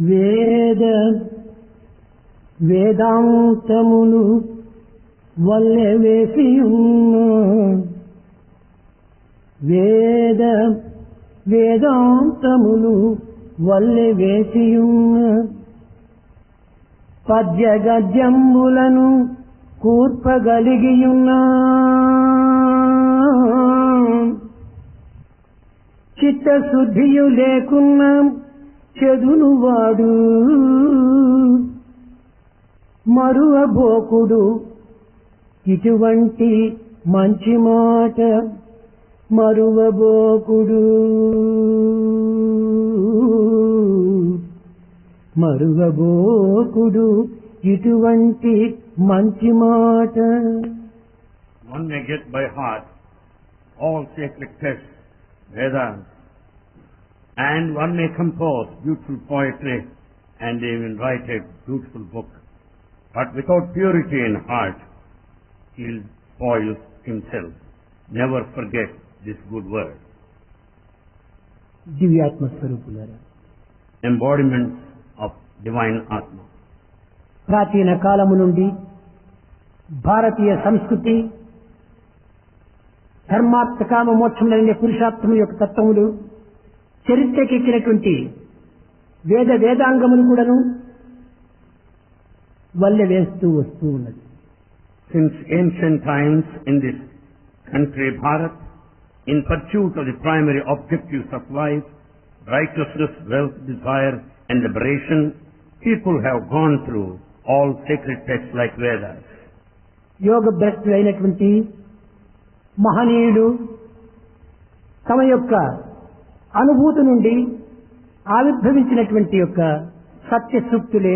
వేద వేదాంతములు వల్లె వేసియున్న వేద వేదాంతములు వల్లె వేసియున్న పద్య గద్యంబులను కూర్పగలిగియున్నా చిత్తశుద్ధియు లేకున్నా చెదును వాడు మరువబోకుడు ఇటువంటి మంచి మాట మరువబోకుడు మరువబోకుడు ఇటువంటి మంచి మాట. One may get by heart all sacred texts, Vedas, and one may compose beautiful poetry and even write a beautiful book. But without purity in heart, he will spoil himself. Never forget this good word. దివ్యాత్మ స్వరూపులారా, Embodiments of divine Atma. ప్రాచీన కాలము నుండి భారతీయ సంస్కృతి ధర్మార్థ కామ మోక్షములనే పురుషార్థముల యొక్క తత్వములు చరిత్రకెక్కినటువంటి వేదాంగమును కూడాను వల్లె వేస్తూ వస్తూ ఉన్నది. Since ancient times in this country, Bharat, in pursuit of the primary objectives of life, righteousness, wealth, desire and liberation, people have gone through all sacred texts like Vedas. యోగ భ్రష్టులైనటువంటి మహనీయులు తమ యొక్క అనుభూతి నుండి ఆవిర్భవించినటువంటి యొక్క సత్య సూక్తులే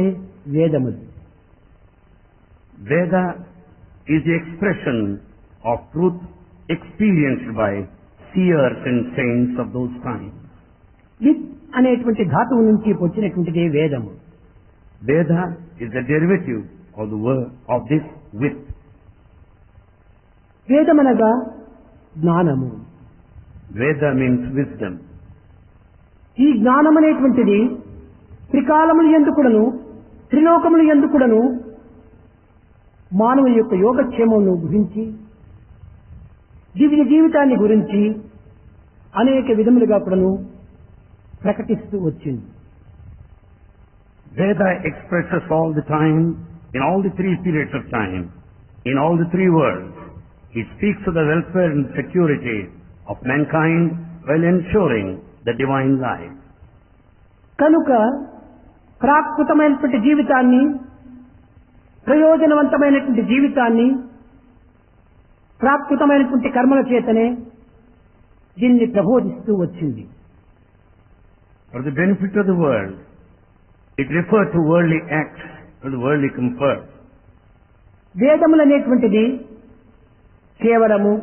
వేదములు. Veda is the expression of truth experienced by seers and saints of those times. With అనేటువంటి ధాతువు నుంచి వచ్చినటువంటిదే వేదము. Veda is the derivative of the word of this with. వేదమనగా జ్ఞానము. Veda means wisdom. ఈ జ్ఞానం అనేటువంటిది త్రికాలములు ఎందుకుడను త్రిలోకములు ఎందుకుడను మానవుని యొక్క యోగక్షేమమును గురించి దివ్య జీవితాన్ని గురించి అనేక విధములుగా కూడాను ప్రకటిస్తూ వచ్చింది. Veda expresses all the time, in all the three periods of time, in all the three worlds. It speaks of the welfare and security of mankind while ensuring the divine life. కనుక ప్రాకృతమైనటువంటి జీవితాన్ని, ప్రయోజనవంతమైనటువంటి జీవితాన్ని ప్రాకృతమైనటువంటి కర్మల చేతనే దీన్ని ప్రబోధిస్తూ వచ్చింది. For the benefit of the world, it referred to worldly acts, to the worldly comfort. వేదములు అనేటువంటిది కేవలము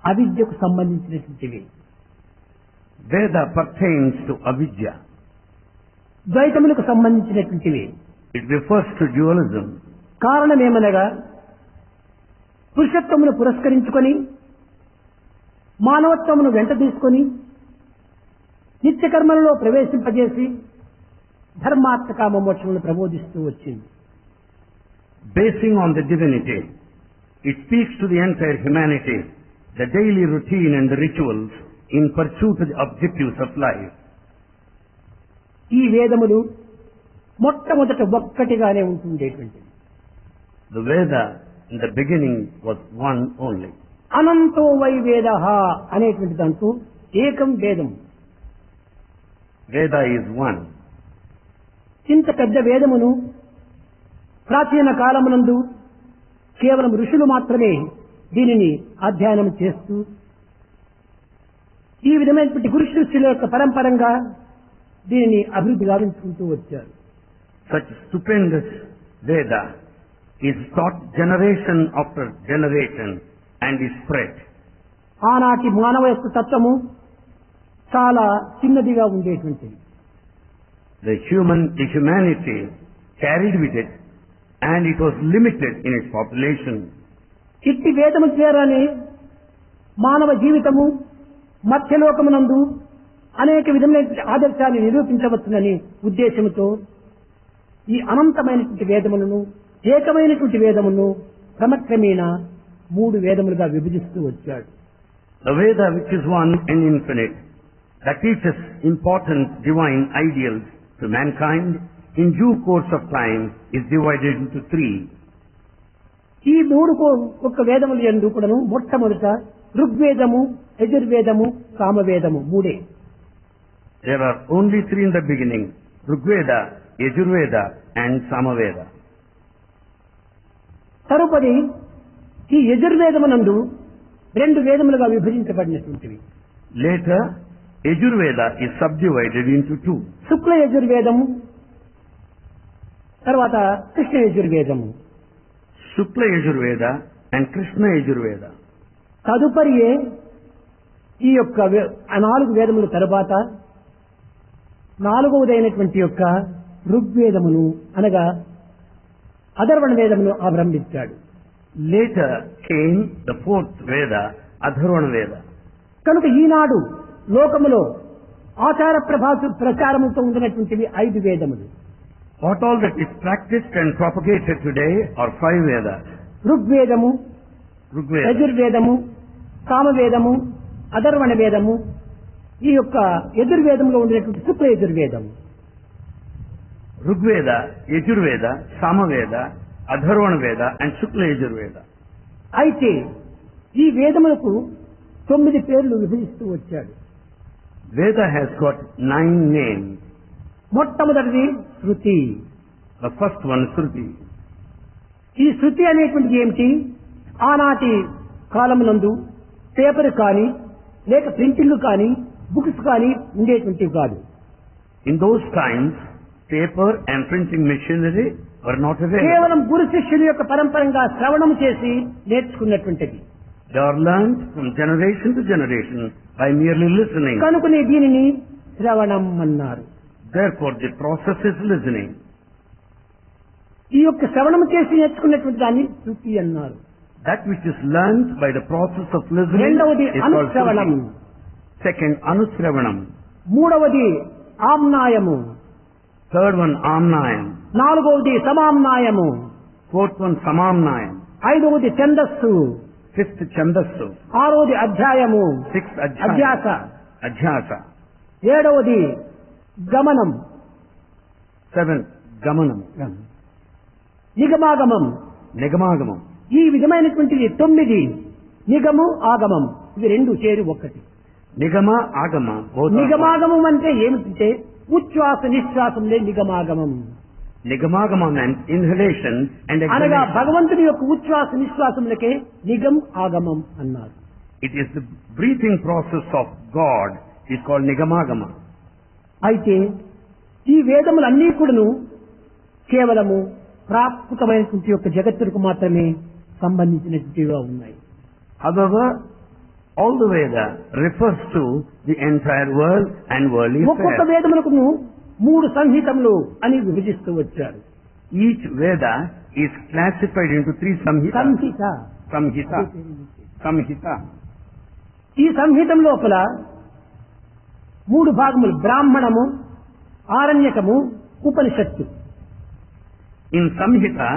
అవిద్యకు సంబంధించినటువంటివి. Veda pertains to avidya. ద్వైతములకు సంబంధించినటువంటివి. It refers to dualism. కారణమేమనగా పురుషత్వమును పురస్కరించుకొని మానవత్వమును వెంట తీసుకొని నిత్యకర్మలలో ప్రవేశింపజేసి ధర్మార్థ కామ మోక్షములను ప్రబోధిస్తూ వచ్చింది. Basing on the divinity, it speaks to the entire humanity, the daily routine and the rituals in pursuit of the objectives of life. ఈ వేదములు మొట్టమొదట ఒక్కటిగానే ఉంటుండేటువంటిది. The Veda in the beginning was one only. అనంతో వై వేదః అనేటువంటి దాంతో ఏకం వేదం. Veda is one. ఇంత పెద్ద వేదమును ప్రాచీన కాలమునందు కేవలం ఋషులు మాత్రమే దీనిని అధ్యయనం చేస్తూ ఈ విధమైనటువంటి గురు శిష్యుల యొక్క పరంపరంగా దీనిని అభివృద్ధి గావించుకుంటూ వచ్చారు. Such stupendous Veda is taught generation after generation and is spread. ఆనాటి మానవ యొక్క తత్వము చాలా చిన్నదిగా ఉండేటువంటిది. The humanity carried with it, and it was limited in its population. ఇట్టి వేదము ద్వారానే మానవ జీవితము మధ్యలోకమునందు అనేక విధములైన ఆదర్శాన్ని నిరూపించవచ్చునని ఉద్దేశంతో ఈ అనంతమైనటువంటి వేదములను ఏకమైనటువంటి వేదమును క్రమక్రమేణా 3 వేదములుగా విభజిస్తూ వచ్చాడు. The Veda, which is one and infinite, that teaches important divine ideals to mankind, in due course of time is divided into 3. ఈ 3 ఒక్క వేదములు యందు కూడాను మొట్టమొదట ఋగ్వేదము, యజుర్వేదము, సామవేదము 3. There are only 3 in the beginning: Rigveda, Yajurveda and Samaveda. తరుపది ఈ యజుర్వేదమునందు 2 వేదములుగా విభజించబడినటువంటివి. Later, Yajurveda is subdivided into 2. శుక్ల యజుర్వేదము, తర్వాత Krishna యజుర్వేదము. Shukla Yajurveda and Krishna Yajurveda. తదుపరియే ఈ యొక్క 4 వేదముల తరువాత 4వదైనటువంటి యొక్క ఋగ్వేదమును అనగా అధర్వణ వేదమును ఆరంభించాడు. Later came the 4th Veda, Atharvana Veda. కనుక ఈనాడు లోకములో ఆచార ప్రచారముతో ఉండినటువంటివి 5 వేదములు. What all that is practiced and propagated today are 5 Vedas. ఋగ్వేదము, Rigveda, యజుర్వేదము, సామవేదము, అధర్వణ వేదము, ఈ యొక్క యజుర్వేదంలో ఉండేటువంటి శుక్ల యజుర్వేదము. Rigveda, Yajurveda, Samaveda, Atharvana Veda and Shukla Yajurveda. అయితే ఈ వేదములకు 9 పేర్లు విభజిస్తూ వచ్చాడు. Veda has got 9 names. మొట్టమొదటిది శృతి. The first one is Shruti. ఈ శృతి అనేటువంటిది ఏమిటి? ఆనాటి కాలమునందు పేపర్ కానీ లేక ప్రింటింగ్ కానీ బుక్స్ కానీ ఉండేటువంటివి కాదు. In those times, paper and printing machinery were not available. కేవలం గురు శిష్యుల యొక్క పరంపరంగా శ్రవణం చేసి నేర్చుకున్నటువంటిది. They are learned from generation to generation by merely listening. కనుకనే దీనిని శ్రవణం అన్నారు. Therefore, the process is listening. ఈ యొక్క శ్రవణం చేసి నేర్చుకున్నటువంటి దాన్ని శృతి అన్నారు. That which is learned by the process of listening రెండవది is called అనుశ్రవణం. Shruti. Second, Anusravanam. మూడవది ఆమ్నాయము. Third one, Amnayam. నాలుగవది సమామ్నాయము. Fourth one, Samamnayam. ఐదవది ఛందస్సు. Fifth, Chandasu. ఆరవది అధ్యాయము. Sixth, అధ్యాస. Adhyasa. ఏడవది గమనం. Seventh, Gamanam. నిగమాగమం. Nigamangamam. ఈ విధమైనటువంటిది 9. నిగము ఆగమం ఇవి 2 చేరి ఒక్కటి. Nigama, Agama. Both are నిగమాగమం అంటే ఏమిటంటే ఉచ్ఛ్వాస నిశ్వాసంలే నిగమాగమం. Nigamagama meant inhalation and అనగా exhalation. భగవంతుని యొక్క ఉచ్ఛ్వాస నిశ్వాసములకే నిగం ఆగమం అన్నారు. It is the breathing process of God is called Nigamagama. అయితే ఈ వేదములన్నీ కూడాను కేవలము ప్రాకృతమైనటువంటి యొక్క జగత్తుకు మాత్రమే సంబంధించినటువంటివిగా ఉన్నాయి. However, all the Veda refers to the entire world and worldly ఒక్కొక్క affairs. వేదములకు 3 సంహితములు అని విభజిస్తూ వచ్చారు. Each Veda is classified into 3 samhitas. Samhita. Samhita. Samhita. ఈ సంహితం లోపల 3 భాగములు బ్రాహ్మణము, ఆరణ్యకము, ఉపనిషత్తు. In Samhita,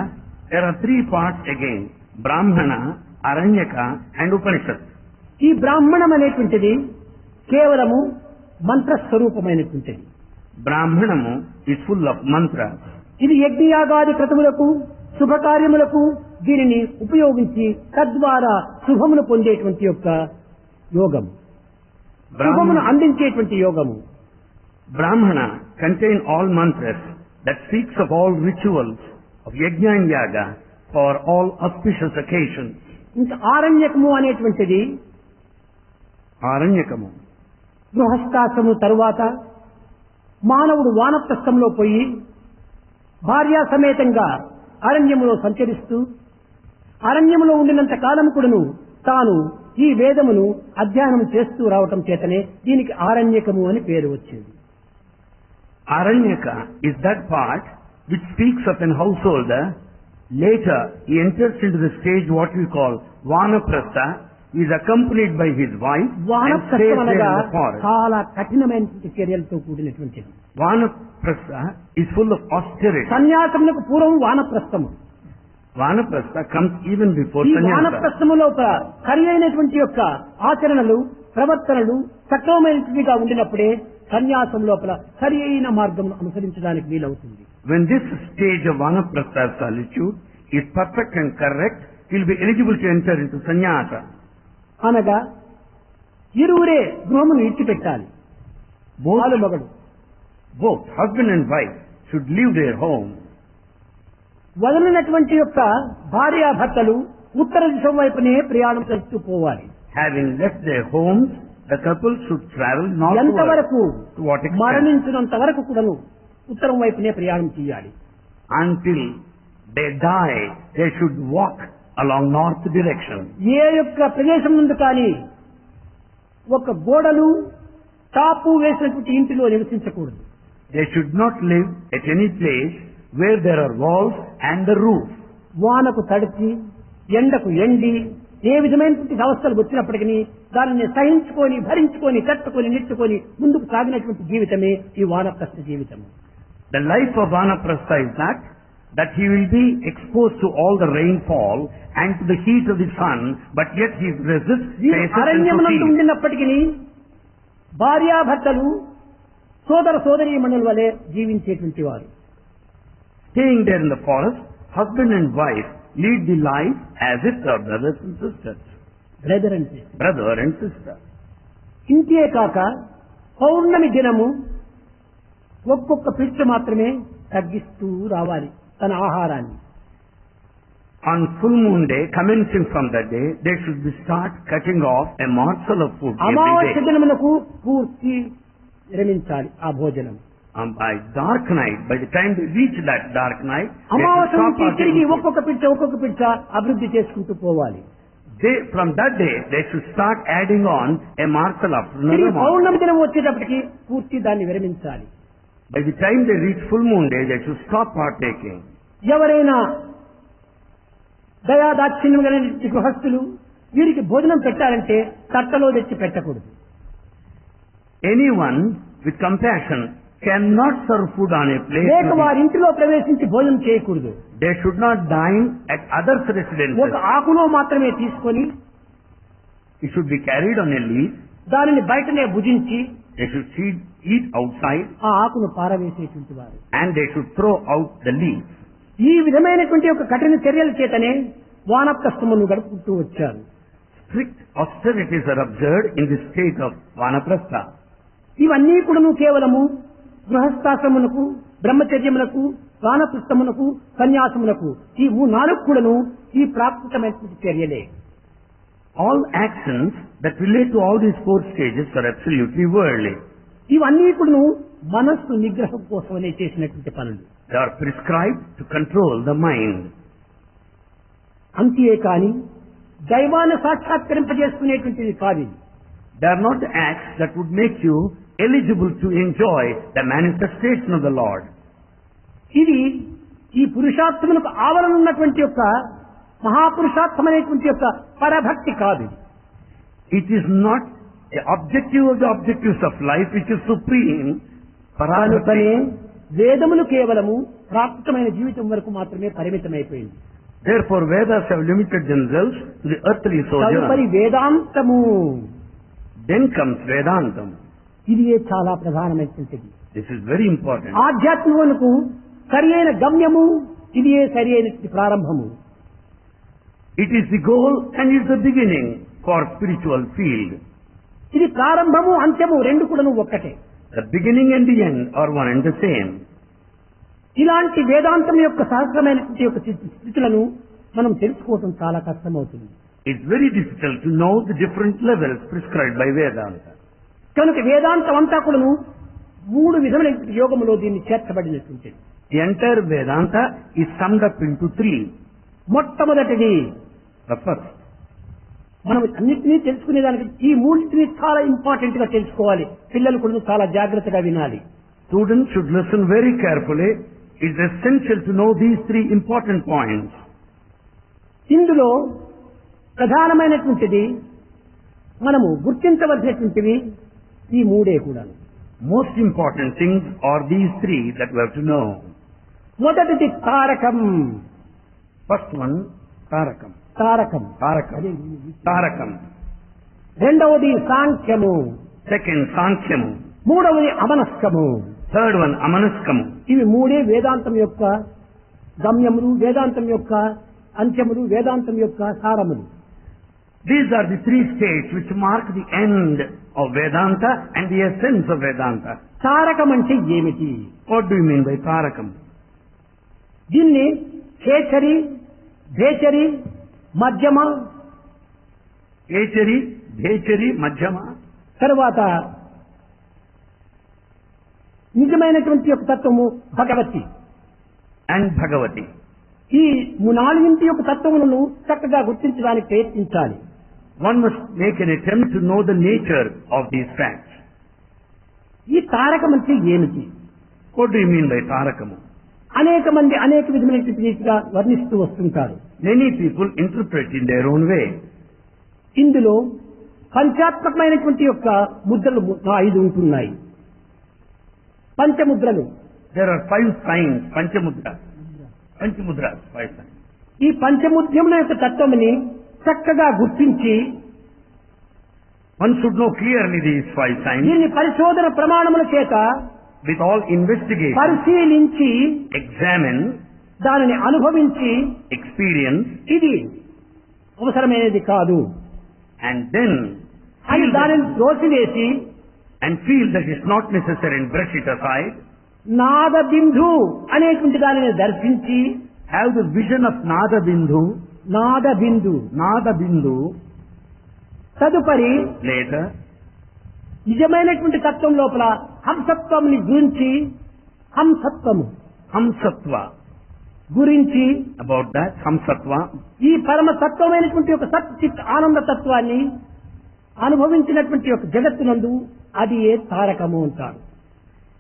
there are 3 parts again: Brahmana, Aranyaka and Upanishad. ఈ బ్రాహ్మణం అనేటువంటిది కేవలము మంత్రస్వరూపమైనటువంటిది. Brahmanamu is full of mantras. ఇది యజ్ఞయాగాది క్రతువులకు శుభకార్యములకు దీనిని ఉపయోగించి తద్వారా శుభమును పొందేటువంటి యొక్క యోగం, శుభమును అందించేటువంటి యోగము. Brahmana contain all mantras that speaks of all rituals of yajna and yaga for all auspicious occasions. ఇంకా ఆరణ్యకము అనేటువంటిది Aranyakamu. గృహస్థాశ్రము తరువాత మానవుడు వానప్రస్థంలో పోయి భార్యా సమేతంగా అరణ్యములో సంచరిస్తూ అరణ్యములో ఉండినంత కాలం కూడాను తాను ఈ వేదమును అధ్యయనం చేస్తూ రావటం చేతనే దీనికి ఆరణ్యకము అని పేరు వచ్చింది. Aranyaka is that part which speaks of an householder. Later, he enters into the stage what we call Vanaprastha, he is accompanied by his wife and stays వానప్రస్థం there in అనగా the forest. చాలా కఠినమైనటువంటి చర్యలతో కూడినటువంటిది. Vanaprastha is full of austerity. సన్యాసములకు పూర్వం వానప్రస్థము. Vanaprastha comes even before ఈ sannyasa. వానప్రస్థములో సరి అయినటువంటి యొక్క ఆచరణలు ప్రవర్తనలు సక్రమమైనవిగా ఉండినప్పుడే సన్యాసం లోపల సరి అయిన మార్గం అనుసరించడానికి వీలవుతుంది. When this stage of Vanaprastha solitude is perfect and correct, he will be eligible to enter into sannyasa. అనగా ఇరువురే గృహమును ఇచ్చిపెట్టాలి. మగడు Both husband and wife should leave their home. వదలినటువంటి యొక్క భార్యాభర్తలు ఉత్తర దిశ వైపునే ప్రయాణం చేస్తూ పోవాలి. Having left their homes, the couple should travel northward. ఎంతవరకు To what extent? మరణించినంత వరకు కూడాను ఉత్తరం వైపునే ప్రయాణం చేయాలి. Until they die, they should walk along north direction. ఏ యొక్క ప్రదేశం నుండి కానీ ఒక గోడలు టాపు వేసినటువంటి ఇంటిలో నివసించకూడదు. They should not live at any place where there are walls and the roof. వానకు తడిచి ఎండకు ఎండి ఏ విధమైనటువంటి అవస్థలు వచ్చినప్పటికీ దానిని సహించుకొని భరించుకొని తట్టుకొని నెట్టుకొని ముందుకు సాగినటువంటి జీవితమే ఈ వానప్రస్థ జీవితం. The life of Vanaprastha is that he will be exposed to all the rainfall and to the heat of the sun, but yet he resists, faces and అరణ్యమునందు proceeds. ఉండినప్పటికీ భార్యాభర్తలు సోదర సోదరీమణుల వలె జీవించేటువంటి వారు. Staying there in the forest, husband and wife lead the life as if they are brothers and sisters. Brother అంటే Brother and sister. ఇంతే కాక పౌర్ణమి దినము ఒక్కొక్క పిచ్చ మాత్రమే తగ్గిస్తూ రావాలి తన ఆహారాన్ని. On full moon day, commencing from that day, they should start cutting off a morsel of food every అమావాస్య day. దినమునకు పూర్తి విరమించాలి ఆ భోజనం. By dark night, by the time they reach that dark night, they should అమావాస్య stop నుంచి partaking తిరిగి food. ఒక్కొక్క పిచ్చ అభివృద్ధి చేసుకుంటూ పోవాలి. From that day, they should start adding on a morsel after తిరిగి another morsel. పౌర్ణమి దినం వచ్చేటప్పటికి పూర్తి దాన్ని విరమించాలి. By the time they reach full moon day, they should stop partaking. ఎవరైనా దయాదాక్షిణ్యం కలిగిన గృహస్థులు వీరికి భోజనం పెట్టాలంటే తట్టలో తెచ్చి పెట్టకూడదు. Anyone with compassion cannot serve food on a plate. లేక వారి ఇంటిలో ప్రవేశించి భోజనం చేయకూడదు. They should not dine at others' residences. ఒక ఆకులో మాత్రమే తీసుకొని It should be carried on a leaf. దానిని బయటనే భుజించి They should eat outside, ఆ ఆకును పారవేసేటువంటి వారు. and they should throw out the leaf. ఈ విధమైనటువంటి ఒక కఠిన చర్యల చేతనే వానప్రస్థమును గడుపుతూ వచ్చారు. Strict austerities are observed in the state of Vanaprastha. ఇవన్నీ కూడాను కేవలము గృహస్థాశ్రమునకు బ్రహ్మచర్యమునకు వానప్రస్థమునకు సన్యాసమునకు ఈ నాలుగు కూడాను ఈ ప్రాకృతమైనటువంటి చర్యలే. All actions that relate to all these four stages are absolutely worldly. ఇవన్నీ కూడాను మనస్సు నిగ్రహం కోసమనే చేసినటువంటి పనులు. They are prescribed to control the mind. అంతే కాని దైవాన్ని సాక్షాత్కరింపజేసుకునేటువంటిది కాదు. They are not the acts that would make you eligible to enjoy the manifestation of the Lord. ఇది ఈ పురుషార్థములకు ఆవరణ ఉన్నటువంటి యొక్క మహాపురుషార్థమైనటువంటి యొక్క పరభక్తి కాదు. It is not the objective of the objectives of life which is supreme. కనుకనే Parabhakti. వేదములు కేవలము ప్రాకృతమైన జీవితం వరకు మాత్రమే పరిమితమైపోయింది. Therefore, Vedas have limited themselves to the earthly తదుపరి sojourn. వేదాంతము Then comes Vedantam. ఇది చాలా ప్రధానమైనటువంటిది. This is very important. ఆధ్యాత్మికమునకు సరి అయిన గమ్యము ఇది సరి అయిన ప్రారంభము. It is the goal and is the beginning for spiritual field. ఇది ప్రారంభము అంత్యము రెండు కూడాను ఒక్కటే. The beginning and the end are one and the same. ఇలాంటి వేదాంతం యొక్క సహస్రమైనటువంటి యొక్క స్థితులను మనం తెలుసుకోవడం చాలా కష్టమవుతుంది. It's very difficult to know the different levels prescribed by Vedanta. కనుక వేదాంతం అంతా కూడాను మూడు విధమైన యోగములో దీన్ని చేర్చబడినటువంటిది. The entire Vedanta is summed up into three. మొట్టమొదటిది The first, మనం అన్నింటినీ తెలుసుకునేదానికి ఈ మూడింటిని చాలా ఇంపార్టెంట్ గా తెలుసుకోవాలి. పిల్లలు కూడా చాలా జాగ్రత్తగా వినాలి. students should listen very carefully. It's essential to know these three important points. ఇందులో ప్రధానమైనటువంటిది మనము గుర్తించవలసినటువంటివి ఈ మూడే కూడా. Most important things are these three that we have to know. మొదటిది Tarakam. First one, Tarakam. Tarakam. Tarakam. Tarakam. రెండవది సాంఖ్యము. Second, Sankhyam. మూడవది అమనస్కము. Third one, Amanaskam. ఇవి మూడే వేదాంతం యొక్క గమ్యములు, వేదాంతం యొక్క అంత్యములు, వేదాంతం యొక్క సారములు. These are the three states which mark the end of Vedanta and the essence of Vedanta. Tarakam అంటే ఏమిటి? What do you mean by Tarakam? దీన్ని ఖేచరి, భేచరి, మధ్యమ, Echari, Dhechari, Madhyama, తరువాత నిజమైనటువంటి యొక్క తత్వము భగవతి. and Bhagavati. ఈ నాలుగింటి యొక్క తత్వములను చక్కగా గుర్తించడానికి ప్రయత్నించాలి. One must make an attempt to know the nature of these facts. ఈ తారకం అంటే ఏమిటి? What do you mean by Tarakam? అనేక మంది అనేక విధమైనటువంటి రీతిగా వర్ణిస్తూ వస్తుంటారు. Many people interpret in their own way. ఇందులో పంచాత్మకమైనటువంటి యొక్క ముద్రలు 5 ఉంటున్నాయి. పంచముద్రలు. There are 5 signs, Panchamudras. Panchamudras, 5 signs. ఈ పంచముద్రముల యొక్క తత్వముని చక్కగా గుర్తించి One should know clearly these 5 signs దీన్ని పరిశోధన ప్రమాణముల చేత with all investigation, పరిశీలించి examine, దానిని అనుభవించి experience, ఇది అవసరమైనది కాదు and then అని feel దానిని దోసివేసి and feel that it's not necessary and brush it aside. నాద బిందు అనేటువంటి దానిని దర్శించి Have the vision of Nada Bindu, Nada Bindu Nada Bindu, తదుపరి later, నిజమైనటువంటి తత్వం లోపల హంసత్వంని గురించి హంసత్వము Hamsatva. గురించి About that, Hamsatva, ఈ పరమ తత్వమైనటువంటి ఒక సత్ చిత్ ఆనంద తత్వాన్ని అనుభవించినటువంటి ఒక జగత్తునందు అది ఏ తారకము అంటారు.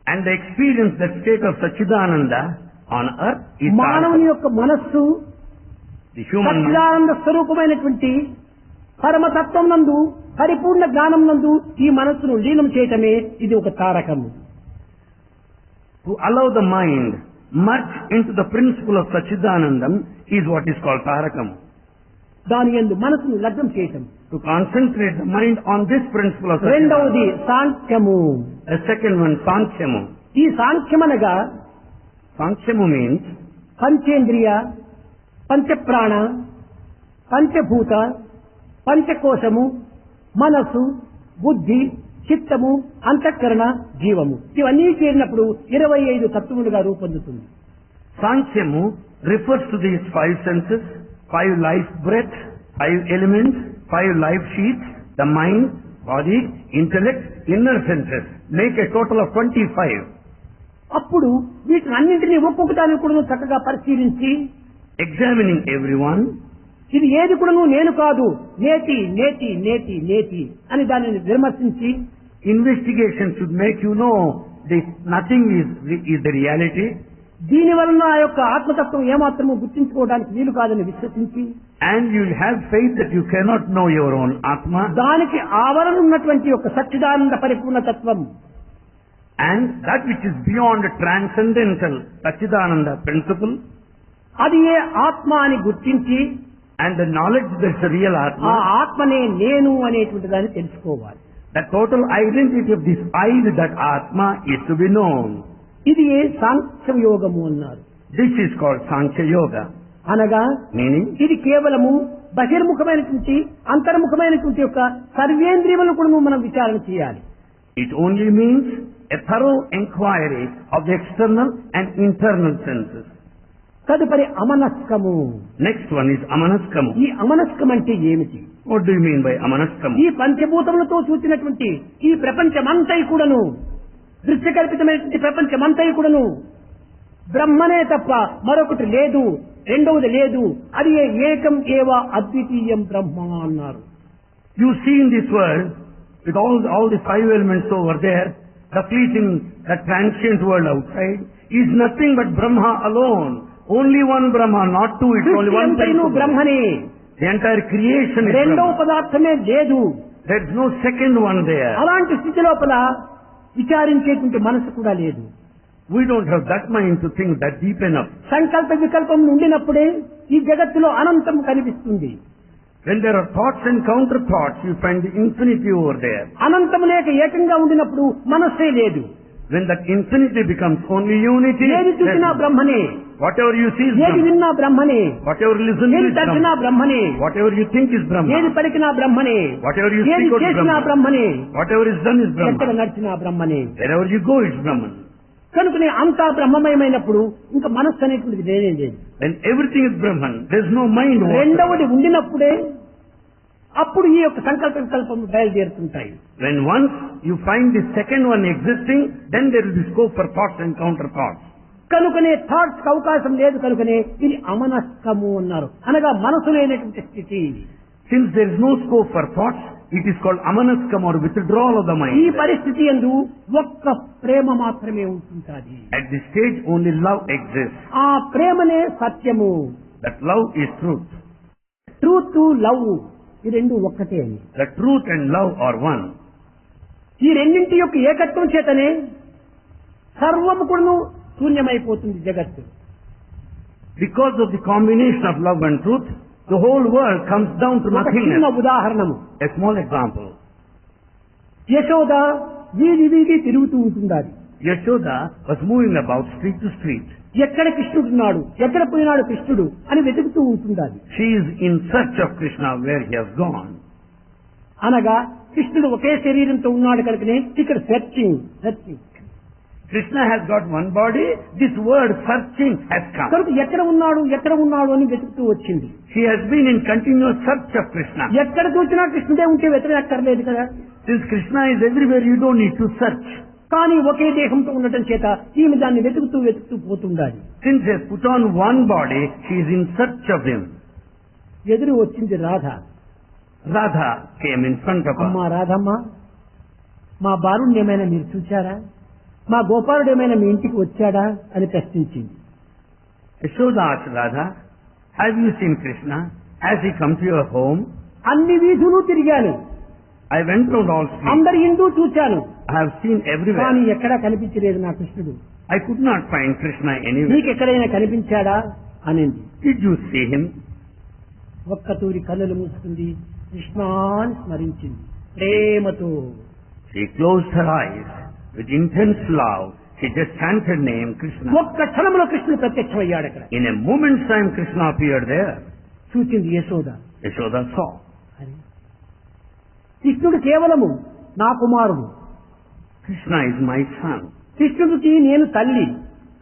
and the experience, that state of Sachidananda on earth is మానవుని Tarakam. యొక్క మనస్సు The human mind, సచ్చిదానంద స్వరూపమైనటువంటి పరమతత్వం నందు పరిపూర్ణ జ్ఞానం నందు ఈ మనస్సును లీనం చేయటమే ఇది ఒక తారకము. to allow the mind merge into the principle of Sachidanandam is what is called Tarakam. దాని యందు మనసును లగ్నం చేయటం. To concentrate the mind on this principle of Sachidanandam. రెండవది సాంఖ్యము. The second one, Sankhyamu. ఈ సాంఖ్యమనగా Sankhyamu means పంచేంద్రియ, పంచప్రాణ, పంచభూత, పంచకోశము, మనస్సు, బుద్ధి, చిత్తము, అంతఃకరణ, జీవము ఇవన్నీ చేరినప్పుడు 25 తత్వములుగా రూపొందుతుంది. Sankhyamu refers to these 5 senses, 5 life breaths, 5 elements, 5 life sheets, the mind, body, intellect, inner senses. Make a total of 25. అప్పుడు వీటిని అన్నింటినీ ఒక్కొక్క దాన్ని కూడా చక్కగా పరిశీలించి Examining everyone, ఇది ఏది కూడా నేను కాదు, నేతి నేతి నేతి నేతి అని దానిని విమర్శించి investigation should make you know this nothing is the reality, దీని వలన ఆ యొక్క ఆత్మతత్వం ఏమాత్రము గుర్తించుకోవడానికి వీలు కాదని విశ్వసించి and you will have faith that you cannot know your own Atma, దానికి ఆవరణ ఉన్నటువంటి యొక్క సచ్చిదానంద పరిపూర్ణ తత్వం and that which is beyond transcendental Sachidananda principle, అది ఏ ఆత్మ అని గుర్తించి and the knowledge that is the real ఆ Atma, ఆత్మనే నేను అనేటువంటి దాన్ని తెలుసుకోవాలి. the total identity of this I with that Atma is to be known. ఇది ఏ సాంఖ్య యోగము అన్నారు. This is called Sankhya Yoga, అనగా meaning ఇది కేవలము బహిర్ముఖమైనటువంటి అంతర్ముఖమైనటువంటి యొక్క సర్వేంద్రియములను కూడా మనం విచారణ చేయాలి. it only means a thorough inquiry of the external and internal senses. తదుపరి అమనస్కము. Next one is Amanaskamu. ఈ అమనస్కం అంటే ఏమిటి? What do you mean by Amanaskamu? ఈ పంచభూతములతో సూచినటువంటి ఈ ప్రపంచమంతై కూడాను, దృశ్యకల్పితమైనటువంటి ప్రపంచమంతై కూడాను బ్రహ్మనే తప్ప మరొకటి లేదు, రెండవది లేదు, అది ఏకం ఏవ అద్వితీయం బ్రహ్మ అన్నారు. You see in this world, with all the 5 elements over there, the fleeting, the transient world outside, is nothing but Brahma alone. Only one Brahma, not two, it's only one సృష్టి అంతైను principle. బ్రహ్మనే, The entire creation is రెండవ Brahma. పదార్థమే లేదు, There is no second one there. అలాంటి స్థితి లోపల విచారించేటువంటి మనసు కూడా లేదు. We don't have that mind to think that deep enough. సంకల్ప వికల్పం ఉండినప్పుడే ఈ జగత్తులో అనంతం కనిపిస్తుంది. When there are thoughts and counter thoughts, you find the infinity over there. అనంతం లేక ఏకంగా ఉండినప్పుడు మనస్సే లేదు. When that infinity becomes only unity, ఏది చూసినా బ్రహ్మనే, whatever you see is ఏది Brahman. విన్నా బ్రహ్మనే, Whatever you listen to ఏది is తలచినా Brahman. బ్రహ్మనే, Whatever you think is ఏది Brahman. పలికినా బ్రహ్మనే, Whatever you ఏది speak out is చేసినా Brahman. బ్రహ్మనే, Whatever is done is ఎక్కడ Brahman. నడిచినా బ్రహ్మనే. Wherever you go, it's Brahman. కనుకనే అంతా బ్రహ్మమయమైనప్పుడు ఇంకా మనస్సు అనేటువంటిది లేనే లేదు. When everything is Brahman, there's no mind. రెండవది ఉండినప్పుడే అప్పుడు ఈ యొక్క సంకల్ప వికల్పం బయలుదేరుతుంటాయి. When once you find the second one existing, then there will be scope for thoughts and counter thoughts. కనుకనే థాట్స్ అవకాశం లేదు, కనుకనే ఇది అమనస్కము అన్నారు, అనగా మనసు లేనటువంటి స్థితి. Since there is no scope for thoughts, it is called amanaskam or withdrawal of the ఈ mind. పరిస్థితి యందు ఒక్క ప్రేమ మాత్రమే ఉంటుంటాది. At this stage, only love exists. ఆ ప్రేమనే సత్యము. That love is truth. Truth love ఈ రెండు ఒక్కటే అని. The truth and love are one. ఈ రెండింటి యొక్క ఏకత్వం చేతనే సర్వము కూడాను శూన్యమైపోతుంది జగత్తు. Because of the combination of love and truth, the whole world comes down to ఒక చిన్న nothingness. ఉదాహరణము, A small example. Yashoda వీధి వీధి తిరుగుతూ ఉంటుండాలి. Yashoda was moving about street to street. ఎక్కడ కృష్ణుడున్నాడు, ఎక్కడ పోయినాడు కృష్ణుడు అని వెతుకుతూ ఉంటుండాలి. She is in search of Krishna where he has gone. అనగా కృష్ణుడు ఒకే శరీరంతో ఉన్నాడు కనుకనే ఇక్కడ searching. Krishna has got one body, this word searching has come. కనుక ఎక్కడ ఉన్నాడు అని వెతుకుతూ వచ్చింది. She has been in continuous search of Krishna. ఎక్కడ చూసినా కృష్ణుడే ఉంటే వెతకక్కర్లేదు కదా. Since Krishna is everywhere, you don't need to search. కానీ ఒకే దేహంతో ఉండటం చేత ఈమె దాన్ని వెతుకుతూ పోతుండాలి. Since he has put on one body, she is in search of him. ఎదురు వచ్చింది Radha. Radha came in front of అమ్మా her. రాధమ్మ, మా బాలుడిని ఏమైనా మీరు చూచారా, మా గోపాలుడు ఏమైనా మీ ఇంటికి వచ్చాడా అని ప్రశ్నించింది. Yashoda asked Radha, have you seen Krishna? Has he come to your home? అన్ని వీధులు తిరిగాను, I went round all streets. అందరి ఇంటూ చూచాను, I have seen everywhere. కానీ ఎక్కడా కనిపించలేదు నా కృష్ణుడు. I could not find Krishna anywhere. నీకెక్కడైనా కనిపించాడా అనింది. Did you see him? ఒక్క తూరి కన్నులు మూసుకుంది, కృష్ణాన్ని స్మరించింది ప్రేమతో. She closed her eyes with intense love. She just chanted name Krishna. ఒక్క క్షణంలో కృష్ణుడు ప్రత్యక్షమయ్యాడు అక్కడ. In a moment's time, Krishna appeared there. చూచింది యశోద. Yashoda saw. అని కృష్ణుడు కేవలము నా కుమారుడు, Krishna is my son. కృష్ణుడికి నేను తల్లి.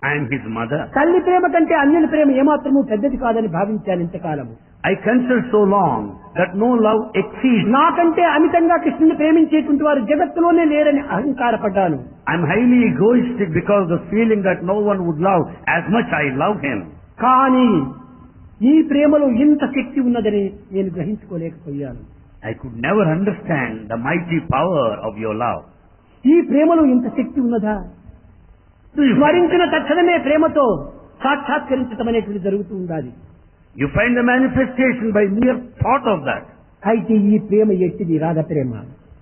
I am his mother. తల్లి ప్రేమ కంటే అన్యుల ప్రేమ ఏమాత్రము పెద్దది కాదని భావించాను ఇంతకాలము. I considered so long that no love exceeds. నాకంటే అమితంగా కృష్ణుని ప్రేమించేటువంటి వారు జగత్తులోనే లేరని అహంకారపడ్డాను. I am highly egoistic because of the feeling that no one would love as much I love him. కానీ ఈ ప్రేమలో ఇంత శక్తి ఉన్నదని నేను గ్రహించుకోలేకపోయాను. I could never understand the mighty power of your love. ఈ ప్రేమలో ఇంత శక్తి ఉన్నదా? స్మరించిన తక్షణమే ప్రేమతో సాక్షాత్కరించడం అనేటువంటి జరుగుతూ ఉండాలి. You find the manifestation by mere thought of that. అయితే ఈ ప్రేమ ఎట్టిది? రాధ ప్రేమ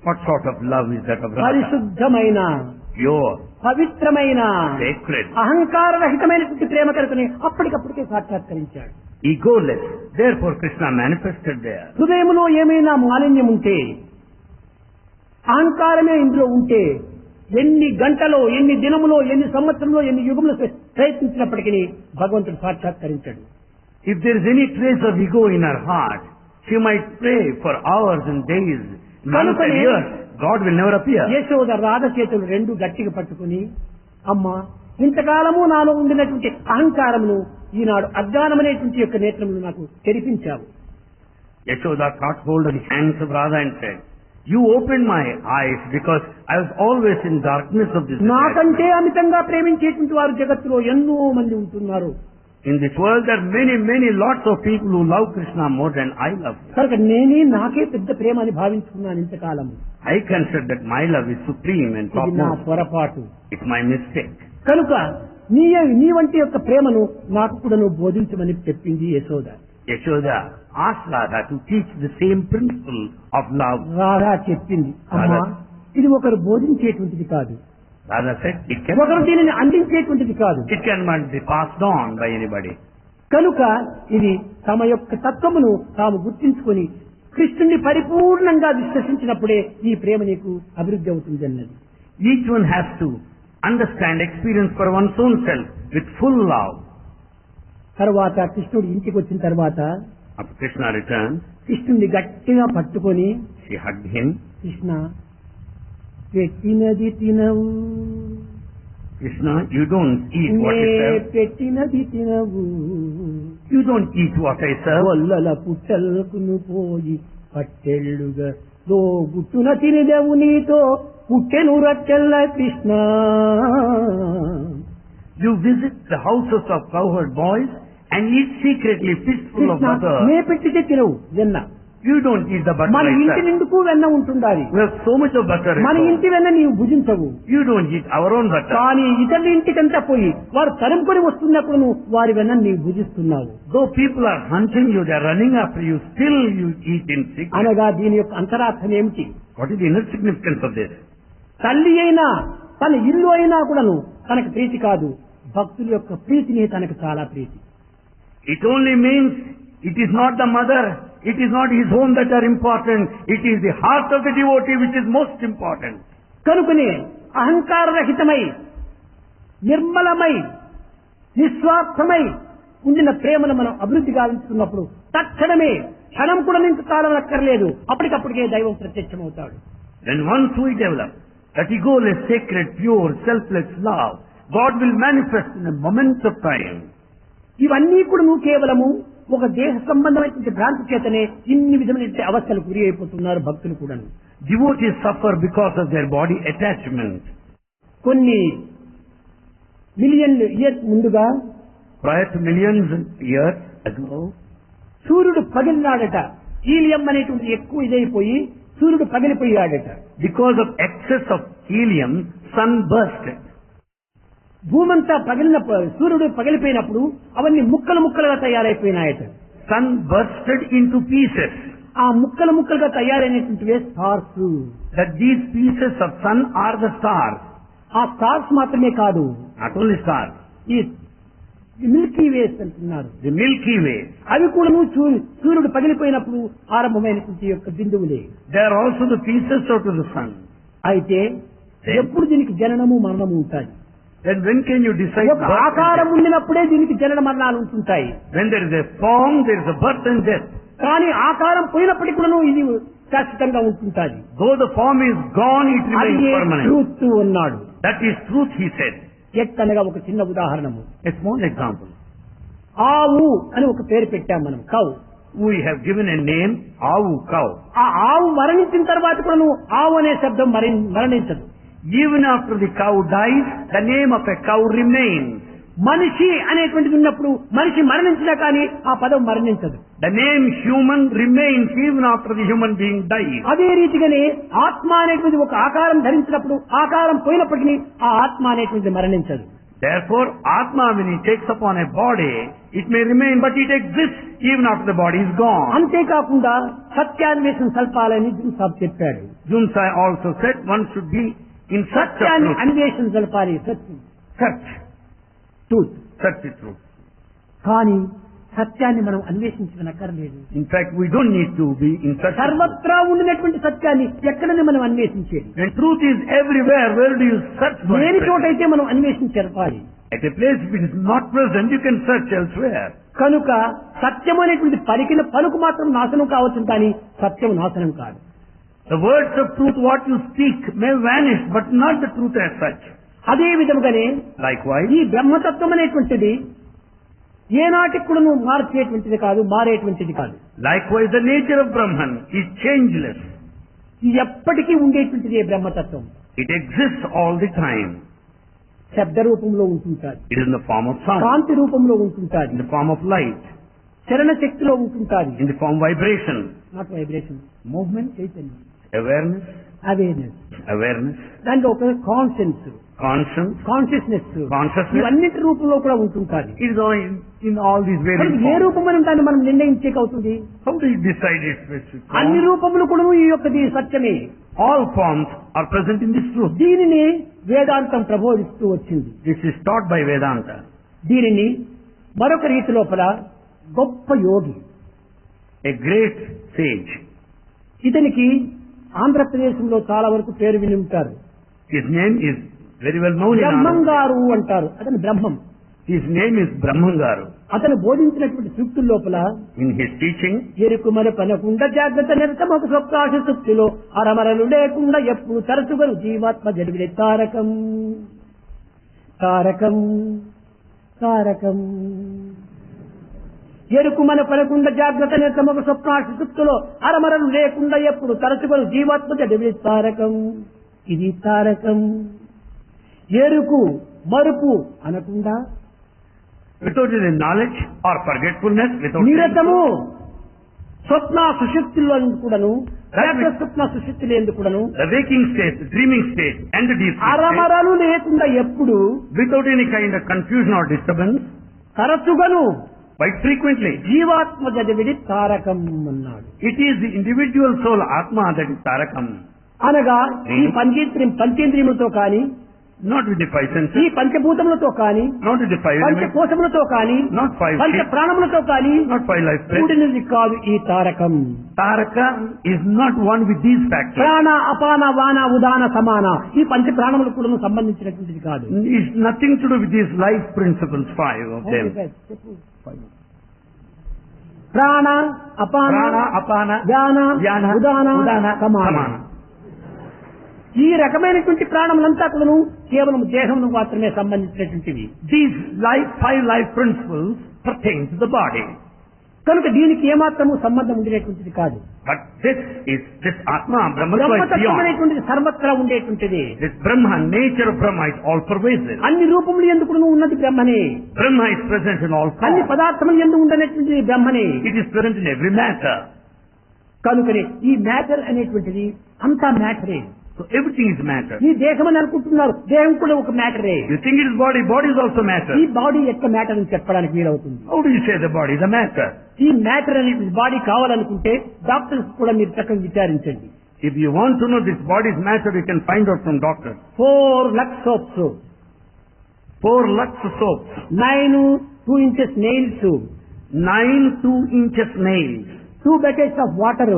What sort of love is that of Radha? పరిశుద్ధమైన, Pure, పవిత్రమైన, sacred, అహంకార రహితమైనటువంటి ప్రేమ కనుకనే అప్పటికప్పటికే సాక్షాత్కరించాడు. egoless. Therefore Krishna manifested there. హృదయంలో ఏమైనా మాలిన్యం ఉంటే, అహంకారమే ఇందులో ఉంటే, ఎన్ని గంటలో, ఎన్ని దినములో, ఎన్ని సంవత్సరంలో, ఎన్ని యుగములో ప్రయత్నించినప్పటికీ భగవంతుడు సాక్షాత్కరించాడు. If there is any trace of ego in her heart, she might pray for hours and days, months and years. God will never appear. Yashoda Radha చేతులు రెండు గట్టిగా పట్టుకుని, అమ్మా ఇంతకాలము నాలో ఉండినటువంటి అహంకారమును ఈనాడు అజ్ఞానమనేటువంటి యొక్క నేత్రములు నాకు తెరిపించావు. Yashoda caught hold of the hands of Radha and said, you opened my eyes because I was always in darkness of this నాకంటే attachment. అమితంగా ప్రేమించేటువంటి వారు జగత్తులో ఎన్నో మంది ఉంటున్నారు. In this world there are many lots of people who love Krishna more than I love him. కనుక నాకే పెద్ద ప్రేమ అని భావించుకున్నాను ఇంతకాలం. I consider that my love is supreme and ఇది నా topmost. పొరపాటు. It's my mistake. కనుక నీ వంటి యొక్క ప్రేమను నాకు కూడా నువ్వు బోధించమని చెప్పింది Yashoda. Yashoda asked Radha to teach the same principle of love. Radha చెప్పింది, అమ్మా ఇది ఒకరు బోధించేటువంటిది కాదు, Radha said, ఒకరు దీనిని అందించేటువంటిది కాదు, it cannot be passed on by anybody. కనుక ఇది తమ యొక్క తత్వమును తాము గుర్తించుకొని కృష్ణుని పరిపూర్ణంగా విశ్వసించినప్పుడే ఈ ప్రేమ నీకు అభివృద్ధి అవుతుంది అన్నది. Each one has to understand, experience for one's own self with full love. తర్వాత కృష్ణుడు ఇంటికి వచ్చిన తర్వాత After Krishna returned, కృష్ణుడిని గట్టిగా పట్టుకొని, she hugged him. కృష్ణ పెట్టినది తినవు, Krishna, you don't eat what నే I serve. పెట్టినది తినవు, You don't eat what I serve. గొల్లల పుట్టల్కును పోయి పట్టెళ్ళుగా దో గుట్టున తిరిదెవు నీతో పుట్టెను రట్టెల్ల Krishna. You visit the houses of cowherd boys and eat secretly fistful of Krishna, butter. నే పెట్టితే తినవు వెన్న, You don't eat the butter మన I ఇంటి serve. నిండుకు వెన్న ఉంటుండాలి, We have so much of butter at మన home. ఇంటి వెన్న నీవు భుజించవు, You don't eat our own butter. కానీ ఇతరుల ఇంటికంతా పోయి వారు తరుముకొని వస్తున్నప్పుడు నువ్వు వారి వెన్న నీవు భుజిస్తున్నావు. Though people are hunting you, they are running after you, still you eat in secret. అనగా దీని యొక్క అంతరార్థం ఏమిటి? What is the inner significance of this? తల్లి అయినా తన ఇల్లు అయినా కూడాను తనకు ప్రీతి కాదు, భక్తుల యొక్క ప్రీతిని తనకు చాలా ప్రీతి. It only means it is not the mother, it is not his home that are important, it is the heart of the devotee which is most important. కనుకనే అహంకారరహితమై నిర్మలమై నిస్వార్థమై ఉండిన ప్రేమను మనం అభివృద్ధి గావించుకున్నప్పుడు తక్షణమే క్షణం కూడా నీకు కాలం అక్కర్లేదు, అప్పటికప్పటికే దైవం ప్రత్యక్షమవుతాడు. Then once we develop that egoless, sacred, pure, selfless love, God will manifest in a moment of time. ఇవన్నీ కూడా నువ్వు కేవలము ఒక దేహ సంబంధమైనటువంటి భ్రాంతి చేతనే ఇన్ని విధమైన అవస్థలు గురి అయిపోతున్నారు భక్తులు కూడా. Devotees suffer because of their body attachment. కొన్ని మిలియన్ ఇయర్స్ ముందుగా Prior to millions of years ago, సూర్యుడు పగిలినాడట, హీలియం అనేటువంటి ఎక్కువ ఇదైపోయి సూర్యుడు పగిలిపోయాడట. because of excess of helium, sun bursted. భూమంతా సూర్యుడు పగిలిపోయినప్పుడు అవన్నీ ముక్కలు ముక్కలుగా తయారైపోయినాయట. Sun bursted into pieces. ఆ ముక్కలు ముక్కలుగా తయారైనటువంటివే stars. That these pieces of sun are the stars. ఆ స్టార్స్ మాత్రమే కాదు, Not only stars. ఈ మిల్కీ వేస్ అంటున్నారు, The Milky Way. అవి కూడా సూర్యుడు పగిలిపోయినప్పుడు ఆరంభమైనటువంటి యొక్క బిందువులే. They are also the pieces out of the sun. అయితే ఎప్పుడు దీనికి జననము మరణము ఉంటాయి. Then when can you decide ఒక birth and ఆకారం death? ఉండినప్పుడే దీనికి జనన మరణాలు ఉంటుంటాయి. When there is a form, there is a birth and death. కానీ ఆకారం పోయినప్పటికీ కూడా ఇది శాశ్వతంగా ఉంటుంటాది. Though the form is gone, it అది remains permanent. ట్రూత్ ఉన్నాడు. That is truth, he said. ఎట్టనగా ఒక చిన్న ఉదాహరణము, A small example. ఆవు అని ఒక పేరు పెట్టాం మనం, cow. We have given a name, Avu, cow. ఆ ఆవు మరణించిన తర్వాత కూడా నువ్వు ఆవు అనే శబ్దం మరణించదు. Even after the cow dies, the name of a cow remains. మనిషి అనేటువంటిది ఉన్నప్పుడు మనిషి మరణించినా కానీ ఆ పదం మరణించదు. The name human remains even after the human being dies. అదే రీతిగానే ఆత్మ అనేటువంటిది ఒక ఆకారం ధరించినప్పుడు ఆకారం పోయినప్పటికీ ఆ ఆత్మ అనేటువంటిది మరణించదు. Therefore, Atma, when he takes upon a body, it may remain, but it exists even after the body is gone. అంతేకాకుండా సత్యాన్వేషణ సల్పాలని సాబ్ చెప్పాడు. Jumsai also said one should be in search of సత్యాన్ని truth. అన్వేషణ సల్పాలి, సత్యం, Search. Truth. Search the truth. కానీ సత్యాన్ని మనం అన్వేషించనక్కర్లేదు. In fact, we don't need to be in search of truth. సర్వత్రా ఉండినటువంటి సత్యాన్ని ఎక్కడనే మనం అన్వేషించేది. When truth is everywhere, where do you search for లేని it? చోటైతే మనం అన్వేషించాలి. At a place if it is not present, you can search elsewhere. కనుక సత్యం అనేటువంటి పలుకు మాత్రం నాశనం కావచ్చు, కానీ సత్యం నాశనం కాదు. The words of truth, what you speak, may vanish, but not the truth as such. అదే విధముగానే Likewise, ఈ బ్రహ్మతత్వం అనేటువంటిది ఏనాటికి కూడా నువ్వు మార్చేటువంటిది కాదు, మారేటువంటిది కాదు. likewise, the nature of Brahman is changeless. ఇది ఎప్పటికీ ఉండేటువంటిది బ్రహ్మతత్వం. It exists all the time. శబ్ద రూపంలో ఉంటుంటాది, It is in the form of sound, కాంతి రూపంలో ఉంటుంటాది, in the form of light, చలన శక్తిలో ఉంటుంటాది. in the form of vibration, not vibration, movement, చైతన్యం, awareness, awareness. awareness. దాంట్లో ఒక కాన్షియన్స్, conscience, కాన్షియస్నెస్, consciousness. ఇవన్నిటి రూపంలో కూడా ఉంటుంటాది. It is all in all these various మరి ఏ forms. రూపం దాన్ని మనం నిర్ణయించేకవుతుంది? How do you decide its specific అన్ని form? రూపములు కూడా ఈ యొక్క సత్యమే. All forms are present in this truth. దీనిని వేదాంతం ప్రబోధిస్తూ వచ్చింది. This is taught by Vedanta. దీనిని మరొక రీతి లోపల గొప్ప యోగి, A great sage. ఇతనికి ఆంధ్రప్రదేశంలో చాలా వరకు పేరు విని ఉంటారు. His name is very well known in Brahmam Andhra. గారు అంటారు. అతను బ్రహ్మం. His name is Brahmangaru. అతను బోధించినటువంటి సూక్తుల లోపల In his teaching, ఎరుకు మన పనకుండా జాగ్రత్త నిరతమొక స్వప్నాశ సుక్తిలో అరమరలు లేకుండా ఎప్పుడు తరచుగా జీవాత్మ జరిగిన తారకం తారకం తారకం. ఎరుకు మన పనకుండా జాగ్రత్త నిరతమొక స్వప్నాశ సుక్తిలో అరమరలు లేకుండా ఎప్పుడు తరచుగా జీవాత్మ జరిగిన తారకం. ఇది తారకం. ఎరుకు మరుపు అనకుండా without any knowledge or forgetfulness, without నిరతము స్వప్న సుషుప్తిలో కూడాను, జాగ్రత్త స్వప్న సుషుప్తిలో ఎందుకు కూడాను the waking state, the dreaming state, and the deep sleep state, అరమరలు లేకుండా ఎప్పుడు without any kind of confusion or disturbance, తరచుగాను quite frequently. జీవాత్మ జడివిడి తారకం అన్నాడు. It is the individual soul, Atma, that is Tarakam. అనగా ఈ పంచేంద్రియములతో కాని, Not with the five ఈ senses, పంచభూతములతో కాని, not with the five elements, పంచకోశములతో కాని, not five పంచ shapes, ప్రాణములతో కాని not five life breaths. కూడినది కాదు ఈ Tarakam. Taraka is not one with these factors. ప్రాణ అపాన వాన ఉదాన సమాన ఈ పంచ ప్రాణములకు కూడా సంబంధించినటువంటిది కాదు. It's nothing to do with these life principles, five of them. ప్రాణ అపాన Prana, Apana, వ్యాన Vyana, Udana Udana, సమాన. Samana. ఈ రకమైనటువంటి ప్రాణములంతా కూడాను కేవలం దేహమును మాత్రమే సంబంధించినటువంటివి. These five life principles pertain to the body. కనుక దీనికి ఏమాత్రము సంబంధం ఉండేటువంటిది కాదు. But this Atma, Brahmatma is బ్రహ్మతత్వం beyond. అనేటువంటిది సర్వత్రా ఉండేటువంటిది. This Brahma, nature of Brahma is all pervasive. అన్ని రూపములు ఎందుకు ఉన్నది బ్రహ్మనే. Brahma is present in all అన్ని forms. పదార్థములు ఎందుకు ఉండనటువంటిది బ్రహ్మనే. It is present in every matter. కనుకనే ఈ మ్యాటర్ అనేటువంటిది అంతా మ్యాటరే. So everything is matter. ఈ దేహం అని అనుకుంటున్నారు, దేహం కూడా ఒక మ్యాటరే. You think it is body, body is also matter. ఈ బాడీ యొక్క మ్యాటర్ అని చెప్పడానికి వీలవుతుంది. How do you say the body is a matter? ఈ మ్యాటర్ అనేది బాడీ కావాలనుకుంటే డాక్టర్స్ కూడా మీరు చక్కగా విచారించండి. If you want to know this body's matter, you can find out from doctors. 4 Lux soaps, 4 Lux soaps, 9 2 inches nails, 9 2-inch nails, 2 buckets of water,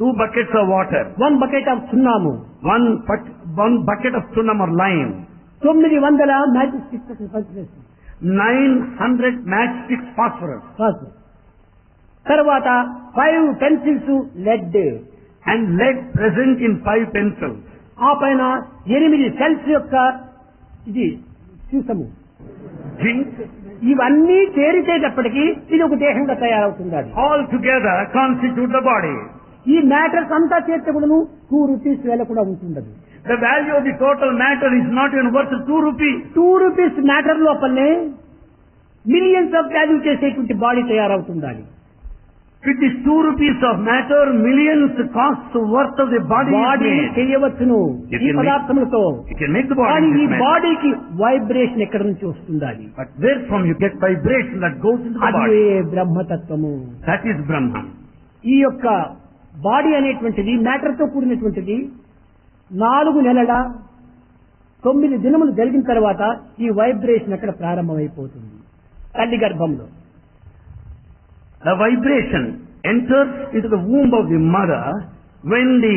2 buckets of water, 1 bucket of సున్నాము, 1 bucket of sunnam or lime, 900 magic sticks, 900 matchsticks phosphorus, తర్వాత 5 pencils lead, and lead present in 5 pencils. ఆ పైన 8 cells యొక్క ఇది సీసము. Zinc, ఇవన్నీ చేరితేటప్పటికి ఇది ఒక దేహంగా తయారవుతుంది. అది all together constitute the body. ఈ మ్యాటర్స్ అంతా చేస్తే కూడా 2 రూపీస్ వేల కూడా ఉంటుండదు. The value of the total matter is not even worth 2 rupees. 2 rupees matter లోపలనే మిలియన్స్ ఆఫ్ వాల్యూ చేసేటువంటి బాడీ తయారవుతుంది. With this 2 rupees of matter, millions costs worth of the body is body made. చేయవచ్చును You ఈ can పదార్థములతో. You can make the కానీ body ఈ this matter. బాడీకి vibration ఎక్కడి నుంచి వస్తుంది? But where from you get vibration that goes into the అది body? బ్రహ్మతత్వము. That is Brahman. ఈ యొక్క బాడీ అనేటువంటిది మ్యాటర్ తో కూడినటువంటిది. 4 నెలల 9 దినములు జరిగిన తర్వాత ఈ వైబ్రేషన్ అక్కడ ప్రారంభమైపోతుంది తల్లి గర్భంలో. The vibration enters into the womb of the mother when the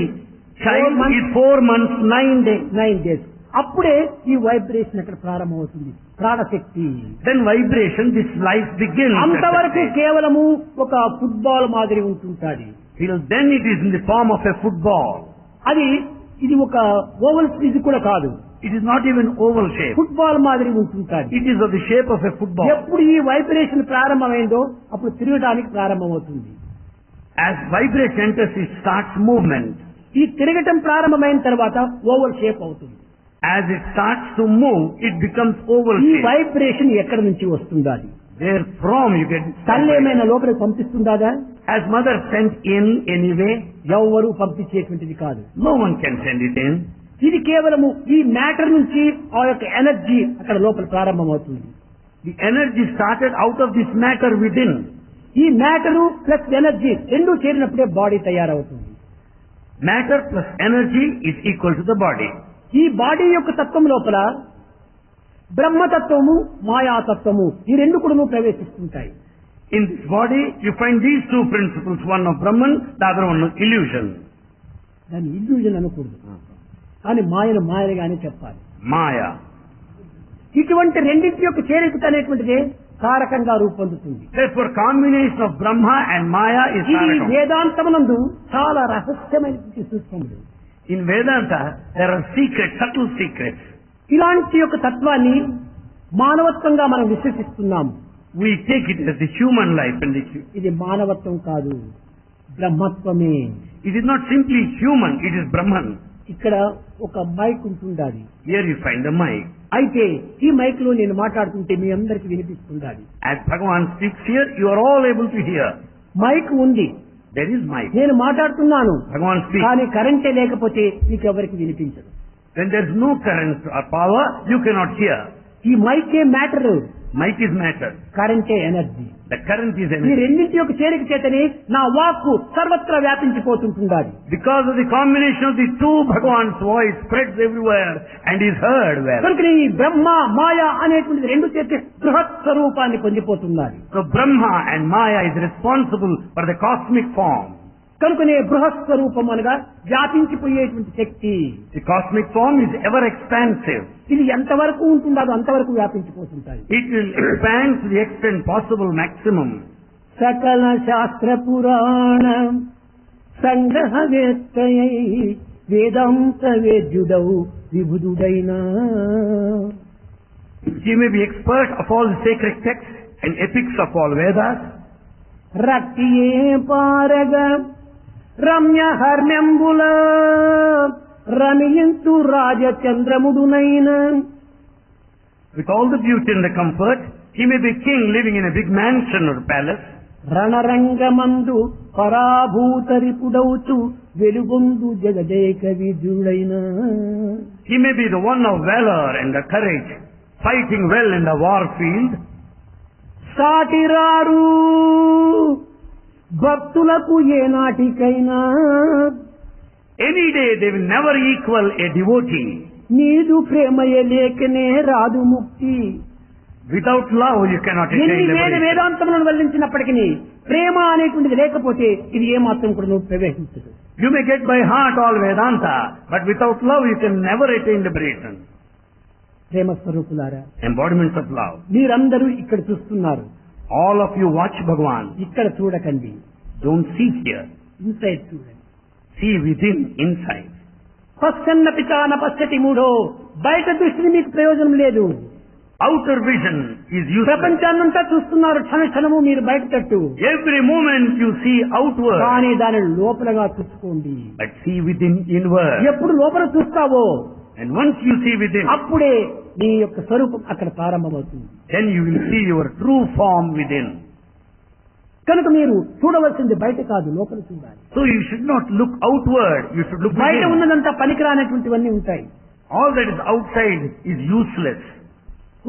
child is 4 months, 9 days. అప్పుడే ఈ వైబ్రేషన్ అక్కడ ప్రారంభమవుతుంది. ప్రాణశక్తి. Then vibration, this life begins. at that అంతవరకు stage. కేవలము ఒక ఫుట్బాల్ మాదిరి ఉంటుంటాది. Till then it is in the form of a football. ఇది ఒక ఓవల్, ఇది కూడా కాదు, It is not even oval shape. Football మాదిరి ఉంటుంటాది. It is of the shape of a football. ఎప్పుడు ఈ వైబ్రేషన్ ప్రారంభమైందో అప్పుడు తిరగడానికి ప్రారంభమవుతుంది. As vibration enters, it starts movement. ఈ తిరగటం ప్రారంభమైన తర్వాత ఓవల్ షేప్ అవుతుంది. As it starts to move, it becomes oval ఈ shape. వైబ్రేషన్ ఎక్కడి నుంచి వస్తుందా? Where from you get తల్లి ఏమైనా లోపలికి పంపిస్తుందా? Has mother sent in anyway? ఎవరు పంపించేటువంటిది కాదు. No one can send it in. ఇది కేవలము ఈ మ్యాటర్ నుంచి ఆ యొక్క ఎనర్జీ అక్కడ లోపల ప్రారంభమవుతుంది. The energy started out of this matter within. ఈ మ్యాటరు ప్లస్ ఎనర్జీ రెండు చేరినప్పుడే బాడీ తయారవుతుంది. Matter plus energy is equal to the body. ఈ బాడీ యొక్క తత్వం లోపల బ్రహ్మతత్వము మాయాతత్వము ఈ రెండు కూడా ప్రవేశిస్తుంటాయి. In this body, you find these two principles, one of Brahman, the other one of illusion. దాన్ని ఇల్యూజన్ అనకూడదు, కానీ మాయను మాయలుగానే చెప్పాలి. Maya. ఇటువంటి రెండింటి యొక్క చేరిక అనేటువంటిదే కారకంగా రూపొందుతుంది. Therefore, combination of Brahma and Maya is ఇది Karakam. వేదాంతమునందు చాలా రహస్యమైనటువంటి సూక్ష్మములు. In Vedanta, there are secrets, subtle secrets. ఇలాంటి యొక్క తత్వాన్ని మానవత్వంగా మనం విశ్వసిస్తున్నాము. We take it as the human life and ఇది మానవత్వం కాదు, బ్రహ్మత్వమే. it is not simply human, it is Brahman. ఇక్కడ ఒక మైక్ ఉంటుండాలి. Here you find the mic. అయితే ఈ మైక్ లో నేను మాట్లాడుతుంటే మీ అందరికి వినిపిస్తుండాలి. As Bhagavan speaks here, you are all able to hear. Mic ఉంది, There is mic. నేను మాట్లాడుతున్నాను, Bhagavan speaks. కానీ కరెంటే లేకపోతే మీకు ఎవరికి వినిపించదు. When there is no current or power, you cannot hear. ఈ మైకే మ్యాటర్, Mic is matter. కరెంటే ఎనర్జీ. The current is ఈ energy. రెండింటి యొక్క చేరిక చేతనే నా వాక్కు సర్వత్రా వ్యాపించిపోతుంటుండాలి. Because of the combination of the two, Bhagavan's voice spreads everywhere and is heard well. కనుక ఈ బ్రహ్మ మాయ అనేటువంటి రెండు చేతి బృహత్ స్వరూపాన్ని పొందిపోతున్నారు. So Brahma and Maya is responsible for the cosmic form. కనుకనే బృహత్ స్వరూపం అనగా వ్యాపించిపోయేటువంటి శక్తి. The cosmic form is ever expansive. ఇది ఎంతవరకు ఉంటుందో అంతవరకు వ్యాపించిపోతుంటాయి. It will expand to the extent possible maximum. సకల శాస్త్ర పురాణ సంగ్రహవేత్తయై వేదాంత వేద్యుడౌ విబుధుడైన. He may be expert of all the sacred texts and epics of all Vedas. రక్తియే పారగ Ramya హర్మ్యంబుల రమియంతు రాజచంద్రముడునైన. With all the beauty and the comfort, he may be king living in a big mansion or palace. రణరంగమందు పరాభూతరిపుడౌచు వెలుగొందు Jagadeka విజుడైన. He may be the one of valor and the courage, fighting well in the war field. సాటిరారు భక్తులకు ఏ నాటికైనా. Any day they will never equal a devotee. నీదు ప్రేమయే లేకనే రాదు ముక్తి. Without love you cannot ఎన్ని attain liberation. వేదాంతములను వల్లించినప్పటికీ ప్రేమ అనేటువంటిది లేకపోతే ఇది ఏమాత్రం కూడా నువ్వు ప్రవేశించదు. You may get by heart all Vedanta, but without love you can never attain liberation. ప్రేమ స్వరూపులారా, Embodiments of love. మీరందరూ ఇక్కడ చూస్తున్నారు, All of you watch Bhagavan. ఇక్కడ చూడకండి, Don't see here. ఇన్సైడ్ చూడండి. See within, inside. పశ్చన్న పితాన పశ్చతి మూఢో. బయట దృష్టిని మీకు ప్రయోజనం లేదు. Outer vision is useless. ప్రపంచాన్నంతా చూస్తున్నారు క్షణ క్షణము మీరు బయట తట్టు, Every moment you see outward, కానీ దాని లోపలగా చూసుకోండి. but see within, inward. ఎప్పుడు లోపల చూస్తావో And once you see within, అప్పుడే నీ యొక్క స్వరూపం అక్కడ ప్రారంభమవుతుంది. then you will see your true form within. కనుక మీరు చూడవలసింది బయట కాదు, లోపల చూడాలి. So you should not look outward, you should look బయట within. ఉన్నదంతా పనికిరానటువంటివన్నీ ఉంటాయి. All that is outside is useless.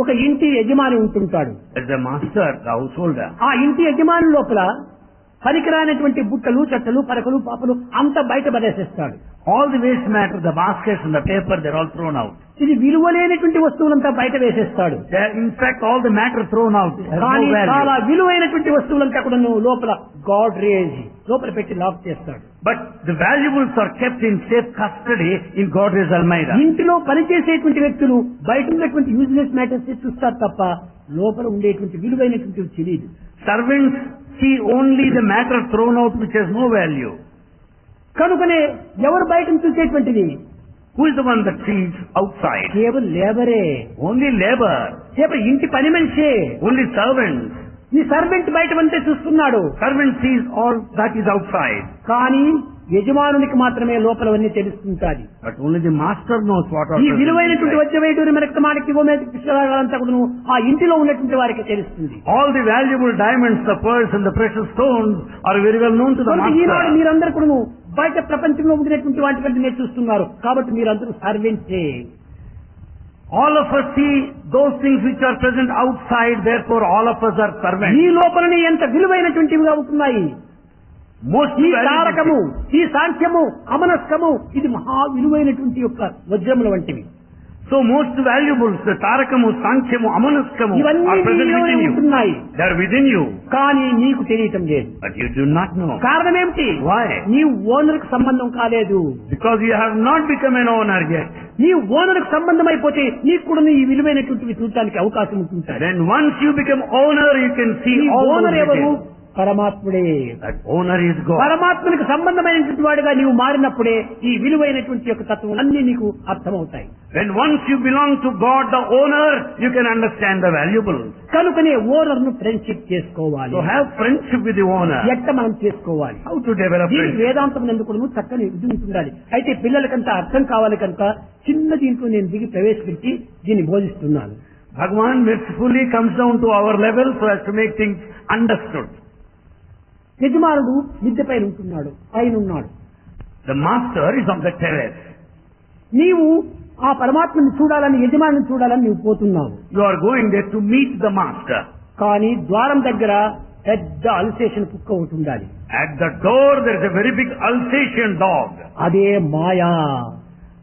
ఒక ఇంటి యజమాని ఉంటుంటాడు. As the master, the householder, ఆ ఇంటి యజమాని లోపల పనికిరానటువంటి బుట్టలు చెట్టలు పరకలు పాపలు అంతా బయట పడేసేస్తాడు. all the waste matter, the baskets and the paper, they're all thrown out. ఇది విలువలేనటువంటి వస్తువులంతా బయట వేసేస్తాడు. They're, in fact, all the matter thrown out. It has కానీ no value. చాలా విలువైనటువంటి వస్తువులంతా కూడా నువ్వు లోపల గాడ్రేజ్ లోపల పెట్టి లాక్ చేస్తాడు. But the valuables are kept in safe custody in God's Almeida. ఇంటిలో పనిచేసేటువంటి వ్యక్తులు బయట ఉన్నటువంటి యూజ్లెస్ మ్యాటర్స్ చూస్తారు తప్ప లోపల ఉండేటువంటి విలువైనటువంటి తెలియదు. Servants see only the matter thrown out which has no value. కనుకనే ఎవరు బయటను చూసేటువంటిది? Who is the one that sees outside? కేవలం లేబరే. Only labor. కేవలం ఇంటి పని మనిషే. Only servants. నీ సర్వెంట్ బయట అంతే చూస్తున్నాడు, Servant sees all that is outside. కానీ యజమానునికి మాత్రమే లోపలవన్నీ తెలుస్తుంటాది. But only the master knows what are ఈ present విలువైనటువంటి inside. వజ్రవైడూరి మెరక్తమానికి గోమేధిక పుష్కరాలంతా కూడా ఆ ఇంటిలో ఉన్నటువంటి వారికి తెలుస్తుంది. All the valuable diamonds, the pearls and the precious stones are very well known to the కనుక ఈనాడు master. మీరందరూ కూడా బయట ప్రపంచంలో ఉండినటువంటి వాటి చూస్తున్నారు. కాబట్టి మీరందరూ సర్వెంట్సే. All of us see those things which are present outside, therefore all of us are servants. ఈ లోపలనే ఎంత విలువైనటువంటివిగా ఉంటున్నాయి. Most ఈ తారకము, ఈ సాంఖ్యము, అమనస్కము ఇది మహా విలువైనటువంటి యొక్క వజ్రముల వంటివి. So most valuables, the Tarakamu, Sankhyamu, Amanaskamu are present within you. They are within you. కానీ నీకు తెలియటం లేదు. But you do not know. కారణం ఏమిటి? Why? నీ ఓనర్కు సంబంధం కాలేదు. Because you have not become an owner yet. నీ ఓనర్కు సంబంధం అయిపోతే నీకు కూడా ఈ విలువైనటువంటివి చూడటానికి అవకాశం ఉంటుంది. Then once you become owner, you can see all owner those ఎవరు? details. పరమాత్ముడే. That owner is God. పరమాత్మనికి సంబంధమైనటువంటి వాడిగా నీవు మారినప్పుడే ఈ విలువైనటువంటి యొక్క తత్వం అన్ని నీకు అర్థమవుతాయి. When once you belong to God, the owner, you can understand the valuables. కనుకనే ఓనర్ ను ఫ్రెండ్షిప్ చేసుకోవాలి. So have friendship with the owner. ఎట్ట మనం చేసుకోవాలి? How to develop దీనికి friendship? వేదాంతం ఎందుకు చక్కని ఇది ఉండాలి. అయితే పిల్లలకంతా అర్థం కావాలి కనుక చిన్న దీంట్లో నేను దిగి ప్రవేశపెట్టి దీన్ని బోధిస్తున్నాను. Bhagavan mercifully comes down to our level so as to make things understood. యజమానుడు మిద్దె పైన ఉంటున్నాడు, పైన ఉన్నాడు. The master is on the terrace. నీవు ఆ పరమాత్మని చూడాలని, యజమానిని చూడాలని నీవు పోతున్నావు. You are going there to meet the master. కానీ ద్వారం దగ్గర పెద్ద అల్సేషన్ కుక్క ఒకటి ఉండాలి. At the door there is a very big Alsatian dog. అదే మాయా.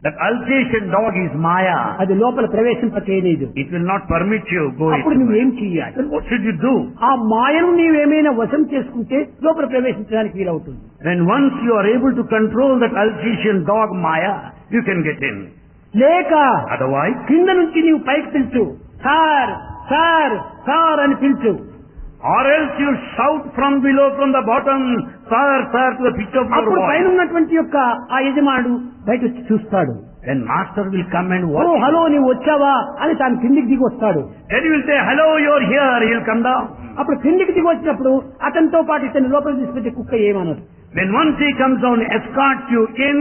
That Alsatian dog is Maya. అది లోపల ప్రవేశింపచేయలేదు. It will not permit you go అప్పుడు into నువ్వేం it. చెయ్యాలి? Then what should you do? ఆ మాయను నీవేమైనా వశం చేసుకుంటే లోపల ప్రవేశించడానికి వీలవుతుంది. Then once you are able to control that Alsatian dog Maya, you can get in. లేక Otherwise, కింద నుంచి నీవు పైకి పిలుచు, సార్ సార్ సార్ అని పిలుచు. or else you shout from below, from the bottom, sir, sir, to the pitch of your అప్పుడు పైన voice. ఉన్నటువంటి యొక్క ఆ యజమానుడు బయట వచ్చి చూస్తాడు. Then master will come and oh watch. Hello నీవు వచ్చావా అని తాను కిందికి దిగి వస్తాడు. Then he will say, hello, you're here. He will come down. అప్పుడు కిందికి దిగి వచ్చినప్పుడు అతనితో పాటు ఇతని లోపల తీసుకొచ్చే కుక్క ఏమనదు. Then once he comes down, escorts you in,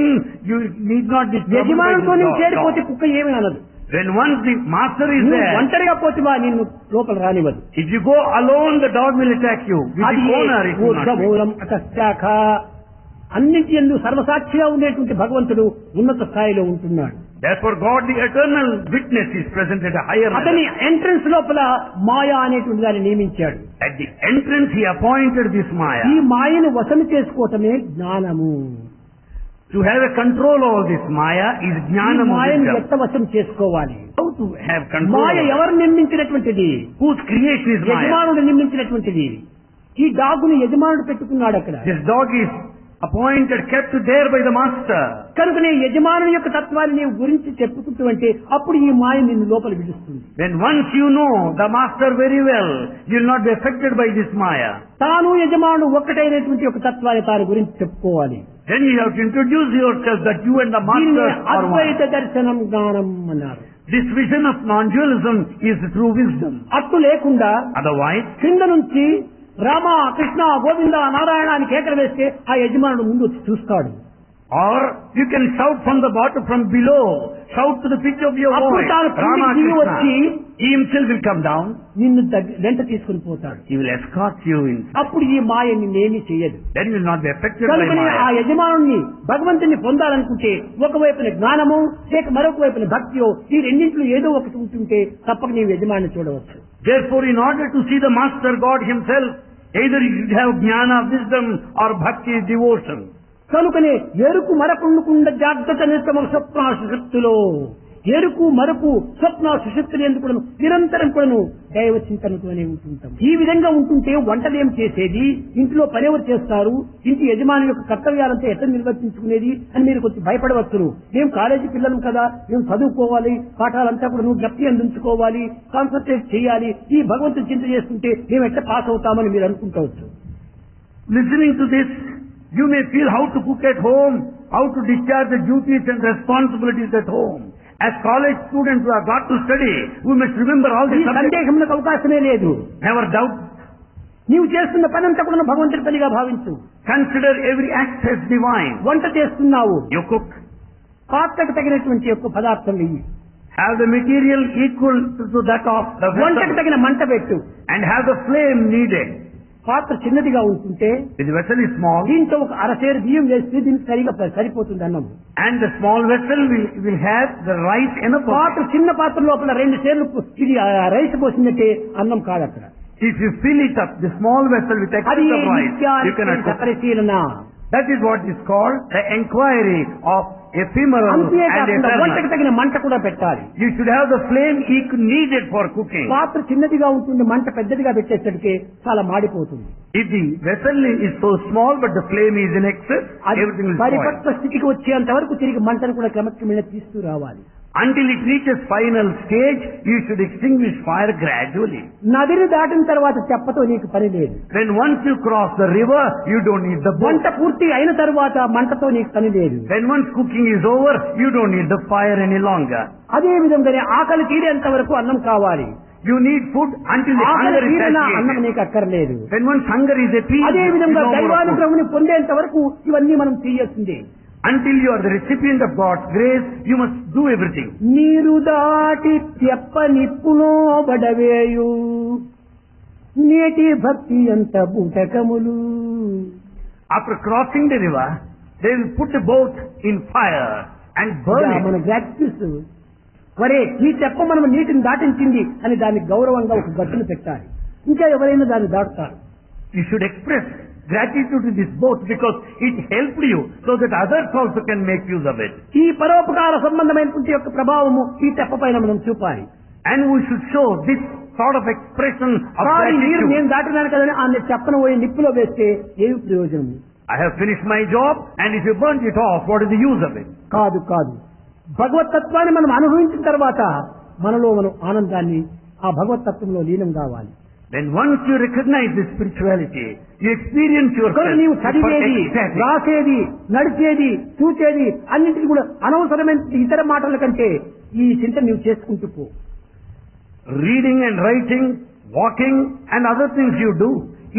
you need not be troubled by యజమానుతో this నువ్వు చేరిపోతే dog. కుక్క ఏమీ అనదు. Then once the master is నువ్వు there, ఒంటరిగా పోతివా నిన్ను లోపల రానివ్వదు. if you go alone, the dog will attack you. With అది the owner, it will not be. ఊర్ధ్వమూలం అతశాఖ అన్నింటి యందు సర్వసాక్షిగా ఉండేటువంటి భగవంతుడు ఉన్నత స్థాయిలో ఉంటున్నాడు. Therefore God, the eternal witness, is present at a higher అతని level. ఎంట్రన్స్ లోపల మాయా అనేటువంటి దాన్ని నియమించాడు. At the entrance, he appointed this Maya. ఈ మాయను వశం చేసుకోవటమే జ్ఞానము. To have a control over this Maya is ఈ Jnanam మాయను wisdom. ఎట్ట వశం చేసుకోవాలి? How to have control Maya over it? ఎవరు నిర్మించినటువంటిది? Whose creation is Maya? యజమానుడు నిర్మించినటువంటిది. ఈ డాగుని యజమానుడు పెట్టుకున్నాడు అక్కడ. This dog is appointed, kept there by the master. కనుకనే యజమానుని యొక్క తత్వాన్ని నీవు గురించి చెప్పుకుంటూ అంటే అప్పుడు ఈ మాయ నిన్ను లోపల విడుస్తుంది. Then once you know the master very well, you will not be affected by this Maya. తాను యజమానుడు ఒక్కటైనటువంటి ఒక తత్వాన్ని తాను గురించి చెప్పుకోవాలి. Then you have to introduce yourself that you and the దీన్ని master are అద్వైత one. దర్శనం జ్ఞానం అన్నారు. This vision of non-dualism is the true wisdom. అట్టు లేకుండా Otherwise, కింద నుంచి రామ కృష్ణ గోవింద నారాయణ అని కేకలు వేస్తే ఆ యజమానుడు ముందు వచ్చి చూస్తాడు. or you can shout from the bottom, from below, shout to the pitch of your అప్పుడు voice, తాను Rama కిందికి దిగి వచ్చి Krishna. He himself will come down. నిన్ను వెంట తీసుకుని పోతాడు. He will escort you in. అప్పుడు ఈ మాయ నిన్నేమీ చేయదు. Then you will not be affected by కనుకనే ఆ Maya. యజమానుని భగవంతుని పొందాలనుకుంటే ఒకవైపున జ్ఞానము లేక మరొక వైపున భక్తియో ఈ రెండింటిలో ఏదో ఒకటి ఉంటుంటే తప్పక నీవు యజమాని చూడవచ్చు. Therefore, in order to see the master God himself, either you should have jnana, wisdom, or bhakti, devotion. కనుకనే ఎరుకు మరకుండకుండా జాగ్రత్త నిత్యము స్వప్న సుషుప్తిలో ఎరుకు మరకు స్వప్న సుషుప్తులు ఎందుకు నిరంతరం కూడాను దైవ చింతనతోనే ఉంటుంటాం. ఈ విధంగా ఉంటుంటే వంటలేం చేసేది, ఇంట్లో పనెవరు చేస్తారు, ఇంటి యజమాని యొక్క కర్తవ్యాలంతా ఎట్లా నిర్వర్తించుకునేది అని మీరు కొంచెం భయపడవచ్చు. మేము కాలేజీ పిల్లలం కదా, మేము చదువుకోవాలి, పాఠాలంతా కూడా నువ్వు జ్ఞప్తి అందించుకోవాలి, కాన్సన్ట్రేట్ చేయాలి, ఈ భగవంతుని చింత చేసుకుంటే మేము ఎట్లా పాస్ అవుతామని మీరు అనుకుంటవచ్చు. Listening to this, you may feel how to cook at home, how to discharge the duties and responsibilities at home. As college students who have got to study, we must remember all ఈ these subjects. సందేహములకు అవకాశమే లేదు. Never doubt. నీవు చేస్తున్న పనంతా కూడా భగవంతుడి పనిగా భావించు. Consider every act as divine. వంట చేస్తున్నావు, You cook. పాత్రకు తగినటువంటి యొక్క పదార్థం వెయ్యి, Have the material equal to that of the వంటకు vessel. తగిన మంట పెట్టు, And have the flame needed. పాత్ర చిన్నదిగా ఉంటుంటే If the vessel is small, దీంతో ఒక అరసేరు బియ్యం వేస్తే దీనికి సరిపోతుంది అన్నం. and the small vessel will have the rice enough of పాత్ర it. చిన్న పాత్ర లోపల 2 సేర్లు ఇది రైస్ పోసిందంటే అన్నం కాదు అక్కడ. If you fill it up, the small vessel with అది excess of rice, you cannot cook. పరిశీలన. That is what is called the inquiry of ephemeral and అంతేకాకుండా వంటకు eternal. తగిన మంట కూడా పెట్టాలి. You should have the flame needed for cooking. పాత్ర చిన్నదిగా ఉంటుంది, మంట పెద్దదిగా పెట్టేసరికి చాలా మాడిపోతుంది. If the vessel is so small but the flame is in excess, అది everything will spoil. పరిపక్వ స్థితికి వచ్చేంత వరకు తిరిగి మంటను కూడా క్రమక్రమేణా తీస్తూ రావాలి. Until it reaches final stage, you should extinguish fire gradually. నదిని దాటిన తర్వాత చెప్పతో నీకు పని లేదు. When once you cross the river, you don't need the boat. వంట పూర్తి అయిన తర్వాత మంటతో నీకు పని లేదు. When once cooking is over, you don't need the fire any longer. అదే విధంగానే ఆకలి తీరేంత వరకు అన్నం కావాలి. You need food until the ఆకలి hunger is తీరిన అన్నం satiated. నీకు అక్కర్లేదు. When once hunger is appeased, అదే you విధంగా no more food. దైవానుగ్రహముని పొందేంత వరకు ఇవన్నీ మనం చేయాల్సిందే. Until you are the recipient of God's grace, you must do everything. నీరు దాటి తెప్ప నిప్పులో బడవేయు నేటి భక్తి అంత బూటకములు. After crossing the river, they will put the boat in fire and burn it. మన గ్రాట్యూస్ వరే ఈ తెప్ప మనం నీటిని దాటించింది అని దానికి గౌరవంగా ఒక గట్టును పెట్టాలి. ఇంకా ఎవరైనా దాన్ని దాటుతారు. You should express gratitude to this boat because it helped you so that others also can make use of it. ఈ పరోపకార సంబంధమైనటువంటి యొక్క ప్రభావము ఈ తెప్ప పైన మనం చూపాలి. And we should show this sort of expression of కానీ మీరు gratitude. నేను దాటినాను కదని ఆ తెప్పను పోయి నిప్పులో వేస్తే ఏమి ప్రయోజనం? I have finished my job, and if you burnt it off, what is the use of it? కాదు కాదు. భగవతత్వాన్ని మనం అనుభవించిన తర్వాత మనలో మనం ఆనందాన్ని ఆ భగవతత్వంలో లీనం కావాలి. Then once you recognize this spirituality, you experience yourself నీవు for చదివేది, ecstatic. రాసేది, నడిచేది, చూచేది అన్నింటికి కూడా అనవసరమైన ఇతర మాటల కంటే ఈ చింత నీవు చేసుకుంటూ పో. Reading and writing, walking and other things you do,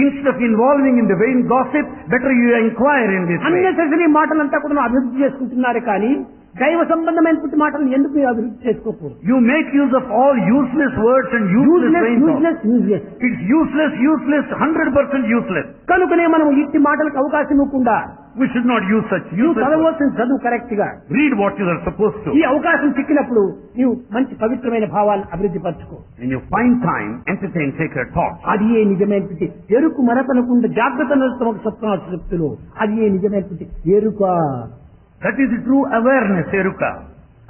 instead of involving in the vain gossip, better you inquire in this way. Unnecessary మాటలంతా కూడా అభివృద్ధి చేసుకుంటున్నారు కానీ దైవ సంబంధమైనటువంటి మాటలను ఎందుకు మీరు అభివృద్ధి చేసుకోకూడదు? You make use of all useless words and useless vain talk. Useless. It's useless, 100% useless. కనుకనే మనం ఇట్టి మాటలకు అవకాశం ఇవ్వకుండా We should not use such నువ్వు useless words. చదవలసిన చదువు కరెక్ట్ గా Read what you are supposed to. ఈ అవకాశం చిక్కినప్పుడు నీవు మంచి పవిత్రమైన భావాలను అభివృద్ధి పరచుకో. When you find time, entertain sacred thoughts. అది ఏ నిజమైనటువంటి ఎరుకు మరపనకుండా జాగ్రత్త నడుస్తున్న సత్వాశక్తులు అది ఏ నిజమైనటువంటి ఎరుక. That is the true awareness, Eruka.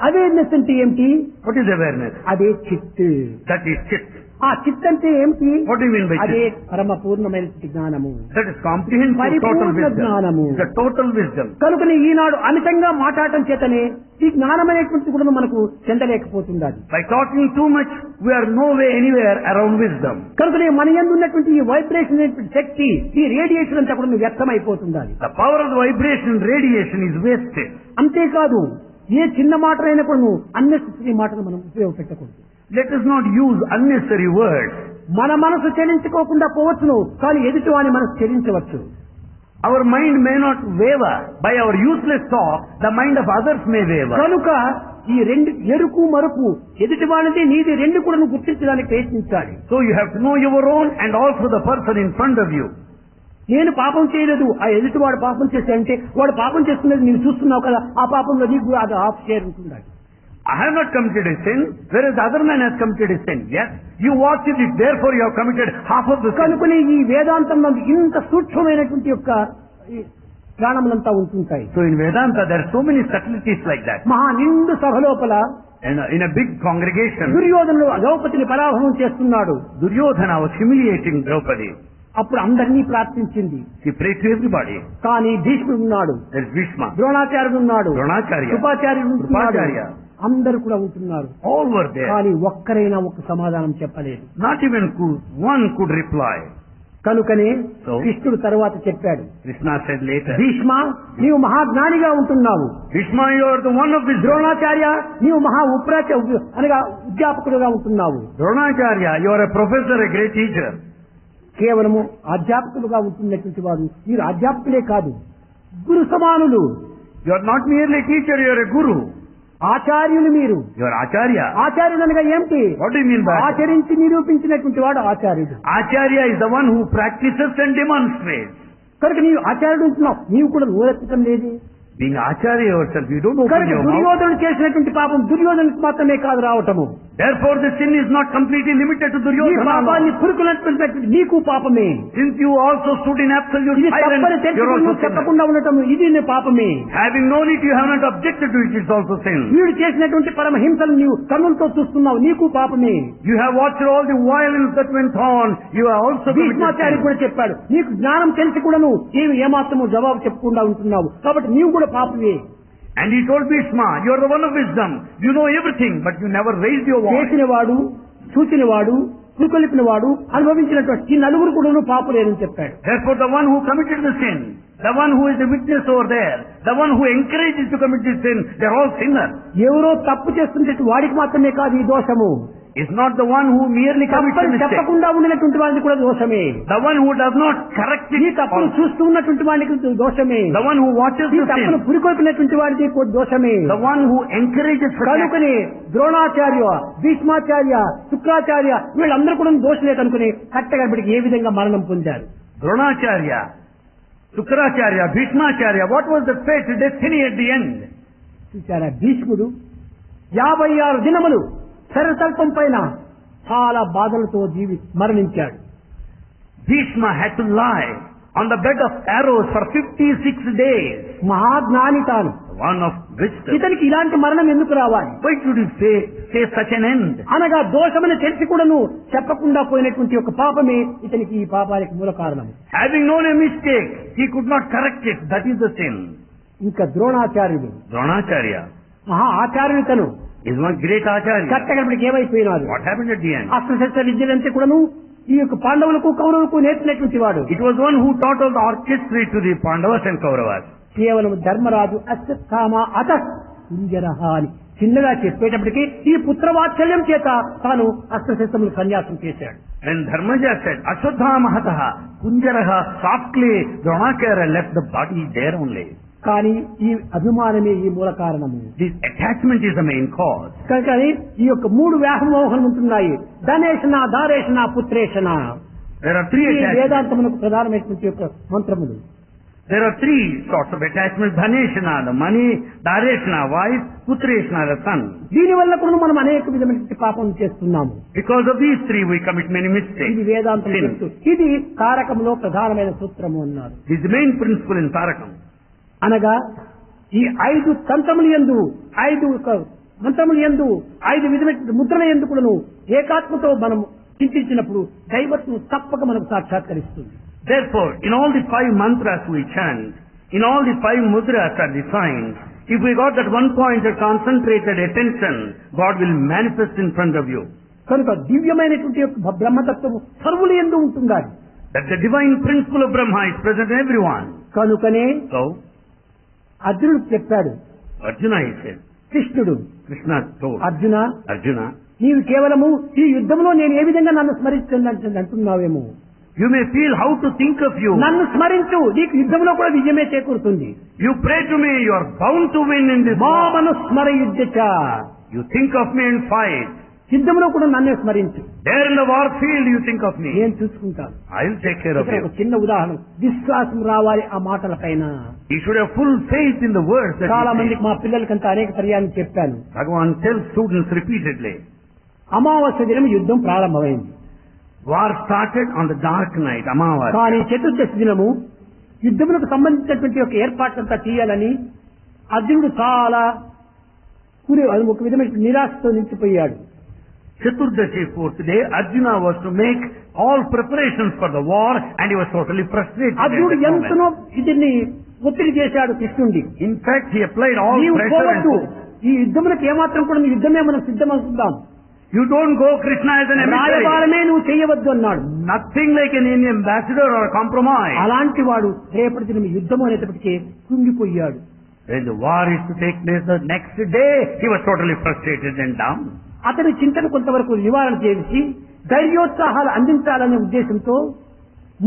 Awareness అంటే ఏమిటి? What is awareness? అదే చిత్. That is chit. ఆ చిత్ అంటే ఏమిటి? What do you mean by అదే chit? పరమ పూర్ణమైనటువంటి జ్ఞానము. That is comprehensive total పరిపూర్ణ wisdom. జ్ఞానము. The total wisdom. కనుకనే ఈనాడు అమితంగా మాట్లాడటం చేతనే ఈ జ్ఞానమైనటువంటి కూడా మనకు చెందలేకపోతుండాలి. By talking too much, we are no way anywhere around wisdom. కనుకనే మన యందు ఉన్నటువంటి ఈ వైబ్రేషన్ అనేటువంటి శక్తి ఈ రేడియేషన్ అంతా కూడా వ్యర్థమైపోతుండాలి. The power of the vibration radiation is wasted. అంతేకాదు ఏ చిన్న మాటలైనా కూడా నువ్వు అన్నెసెసరీ మాటలు మనం ఉపయోగపెట్టకూడదు. Let us not use unnecessary words. మన మనసు చెలించుకోకుండా పోవచ్చును కానీ ఎదుటి వాని మనసు చెలించవచ్చు. Our mind may not waver. By our useless talk, the mind of others may waver. కనుక ఈ రెండు ఎరుకు మరుపు ఎదుటి వానిది నీది రెండు కూడా నువ్వు గుర్తించడానికి ప్రయత్నించాలి. So you have to know your own and also the person in front of you. నేను పాపం చేయలేదు, ఆ ఎదుటి వాడు పాపం చేశాడంటే వాడు పాపం చేస్తున్నది నీవు చూస్తున్నావు కదా, ఆ పాపంలో నీకు అది హాఫ్ షేర్ ఉంటుండాలి. I have not committed a sin, whereas the other man has committed a sin. Yes, you watched it, therefore you have committed half of the sin. కనుకని ఈ వేదాంతం నందు ఇంత సూక్ష్మమైనటువంటి యొక్క ప్రాణములంతా ఉంటుంటాయి. So in Vedanta there are so many subtleties like that. మహా నిండు సభ లోపల And in a big congregation, దుర్యోధనుడు ద్రౌపదిని పరాభవం చేస్తున్నాడు. Duryodhana was humiliating Draupadi. అప్పుడు అందరినీ ప్రార్థించింది. He prayed to everybody. కానీ భీష్ముడు ఉన్నాడు, There is Bhishma, ద్రోణాచార్యుడు ఉన్నాడు, Dronacharya, కృపాచార్యుడు ఉంటున్నాడు, Krupacharya. అందరు కూడా ఉంటున్నారు. All were there. కానీ ఒక్కరైనా ఒక సమాధానం చెప్పలేదు. Not even one could reply. కనుకనే So? కృష్ణుడు తరువాత చెప్పాడు, Krishna said later, భీష్మ నీవు మహాజ్ఞానిగా ఉంటున్నావు, Bhishma, you are the one of wisdom. Dronacharya నీవు మహా అనగా అధ్యాపకుడుగా ఉంటున్నావు. Dronacharya, you are a professor, a great teacher. కేవలము అధ్యాపకులుగా ఉంటున్నటువంటి వారు మీరు అధ్యాపకులే కాదు, గురు సమానులు. You are not merely a teacher, you are a guru. ఆచార్యులు మీరు. You are Acharya. ఆచార్యుడు అనగా ఏమిటి? What do you mean by ఆచరించి నిరూపించినటువంటి వాడు ఆచార్యుడు. Acharya is the one who practices and demonstrates. కనుక నీవు ఆచార్యుడు ఉంటున్నావు, నీవు కూడా నోరెత్తడం లేదు. Being Acharya yourself, you don't open కనుక your mouth. దుర్యోధనుడు చేసినటువంటి పాపం దుర్యోధనుడికి మాత్రమే కాదు రావటము. Therefore the sin is not completely limited to ఈ Duryodhana. పాపాన్ని పురుకులటువంటి నీకు పాపమే. Since you also stood in absolute ఇది silence, తప్పని you are తెలుసుకుని also నువ్వు sinner. చెప్పకుండా ఉండటం ఇది నీ పాపమే. Having known it, you have not objected to it, it's also sin. వీడు చేసినటువంటి పరమహింసలు నీవు కన్నులతో చూస్తున్నావు, నీకు పాపమే. You have watched all the violence that went on, you have also committed Bhishmacharya sin. కూడా చెప్పాడు, నీకు జ్ఞానం తెలిసి కూడా నీవు ఏమాత్రము జవాబు చెప్పకుండా ఉంటున్నావు, కాబట్టి నీవు కూడా పాపమే. And he told Bhishma, you are the one of wisdom, you know everything, but you never raised your voice. చేసినవాడు, చూచినవాడు, పురుకొలిపినవాడు, అనుభవించినటువంటి ఈ నలుగురు కూడా పాపులేరని చెప్పాడు. Therefore the one who committed the sin, the one who is the witness over there, the one who encourages to commit this sin, they are all sinners. ఎవరో తప్పు చేస్తుంటే వాడికి మాత్రమే కాదు ఈ దోషము. It's not the one who merely commits a తప్పని mistake. చెప్పకుండా ఉండినటువంటి వాడికి కూడా దోషమే. The one who does not correct ఈ it, తప్పును also. చూస్తూ ఉన్నటువంటి వాడికి దోషమే. The one who watches ఈ the తప్పును sin, పురికొల్పినటువంటి వాడికి కూడా దోషమే. the one who encourages the sin. కనుకని ద్రోణాచార్య, భీష్మాచార్య, శుక్రాచార్య వీళ్ళందరూ కూడా దోషలే కనుకుని కట్టగడపడికి ఏ విధంగా మరణం పొందారు. Dronacharya, Shukracharya, Bhishmacharya, what was the fate, destiny at the end? చూచారా, భీష్ముడు 56 దినములు శరతల్పం పైన చాలా బాధలతో మరణించాడు. Bhishma had to lie on the bed of arrows for 56 days. మహాజ్ఞాని తాను, One of wisdom. ఇతనికి ఇలాంటి మరణం ఎందుకు రావాలి? Why should he say such an end? అనగా దోషమని తెలిసి కూడాను చెప్పకుండా పోయినటువంటి ఒక పాపమే ఇతనికి ఈ పాపానికి మూల కారణం. Having known a mistake, he could not correct it. That is the sin. ఇంకా ద్రోణాచార్యుడు, Dronacharya మహా ఆచార్యుడు తను, is one great Acharya. కట్టగడపడికి ఏమైపోయినాడు? What happened at the end? అస్త్రశస్త్ర విద్యలంతా కూడాను ఈ యొక్క పాండవులకు కౌరవులకు నేర్పినటువంటి వాడు. It was one who taught all the orchestra to the Pandavas and Kauravas. కేవలం ధర్మరాజు అశ్వత్థామ అత కుంజరహ అని చిన్నగా చెప్పేటప్పటికి ఈ పుత్రవాత్సల్యం చేత తాను అస్త్రశస్త్రములు సన్యాసం చేశాడు. When Dharmaja said, Ashwadhamahataha, Kunjaraha, softly, Dronacharya left the body there only. కానీ ఈ అభిమానమే ఈ మూల కారణము. This attachment is the main cause. కనుక ఈ యొక్క 3 వ్యామోహములు ఉంటున్నాయి. ధనేషణ, దారేషణ, పుత్రేషణ. There are 3 ఈ attachments. వేదాంతమునకు ప్రధానమైనటువంటి యొక్క మంత్రములు. There are 3 sorts of attachments. Dhaneshana, the money, Dareshana, wife, Putreshana, the son. దీని వల్ల కూడా మనం అనేక విధమైనటువంటి పాపం చేస్తున్నాము. Because of these 3 we commit many ఇది mistakes. వేదాంతం Sin. చెప్తూ ఇది తారకములో ప్రధానమైన సూత్రము అన్నారు. This is the main principle in Tarakam. అనగా ఈ 5 తంత్రములు యందు, 5 మంత్రములు యందు, 5 విధమైన ముద్రల యందు కూడాను ఏకాత్మతో మనం చింతించినప్పుడు దైవత్వం తప్పక మనకు సాక్షాత్కరిస్తుంది. Therefore, in all the 5 mantras we chant, in all the 5 mudras are defined, if we got that one point of concentrated attention, God will manifest in front of you. కనుక దివ్యమైనటువంటి యొక్క బ్రహ్మతత్వము సర్వుల యందు ఉంటుందా? That the divine principle of Brahma is present in everyone. కనుకనే So, అర్జునుడు చెప్పాడు, Arjuna he said, కృష్ణుడు, Krishna told అర్జున Arjuna, నీవు కేవలము ఈ యుద్ధంలో నేను ఏ విధంగా నన్ను స్మరిస్తుంది అంటున్నావేమో. you may feel how to think of you. నన్ను స్మరించు, నీకు యుద్ధంలో కూడా విజయమే చేకూరుతుంది. You pray to me, you are bound to win in this war. మామను స్మరయుద్ధ. You think of me and fight. యుద్ధంలో కూడా నన్నే స్మరించు, There in the war field you think of me. నేను చూసుకుంటాను. I will take care of ఇక్కడ you. ఒక చిన్న ఉదాహరణ, విశ్వాసం రావాలి ఆ మాటల పైన. You should have full faith in the words that చాలా you say. మందికి మా పిల్లలకంతా అనేక పర్యాలు చెప్పాను. Bhagavan tells students repeatedly, అమావాస్య దినం యుద్ధం ప్రారంభమైంది. war started on the dark night, Amavasya. కానీ చతుర్దశి దినము యుద్ధములకు సంబంధించినటువంటి ఒక ఏర్పాట్లంతా చేయాలని అర్జునుడు చాలా ఒక విధమైన నిరాశతో నిలిచిపోయాడు. Chaturdashi, 4th day, Arjuna was to make all preparations for the war and he was totally frustrated. at అర్జునుడు that moment. ఎంతనో దీన్ని ఒత్తిడి చేశాడు కృష్ణుడి. In fact, he applied all నీవు pressure and పోవద్దు, force. ఈ యుద్ధములకు ఏమాత్రం కూడా నీ యుద్ధమే మనం సిద్ధమవుతుందాం, You don't go Krishna as an emissary. రాయబారమే నువ్వు చేయవద్దు అన్నాడు. Nothing like an ambassador or a compromise. అలాంటి వాడు రేపటి దినం యుద్ధం అనేటప్పటికీ కుంగిపోయాడు. When the war is to take place the next day, he was totally frustrated and down. అతని చింతన కొంతవరకు నివారణ చేసి ధైర్యోత్సాహాలు అందించాలనే ఉద్దేశంతో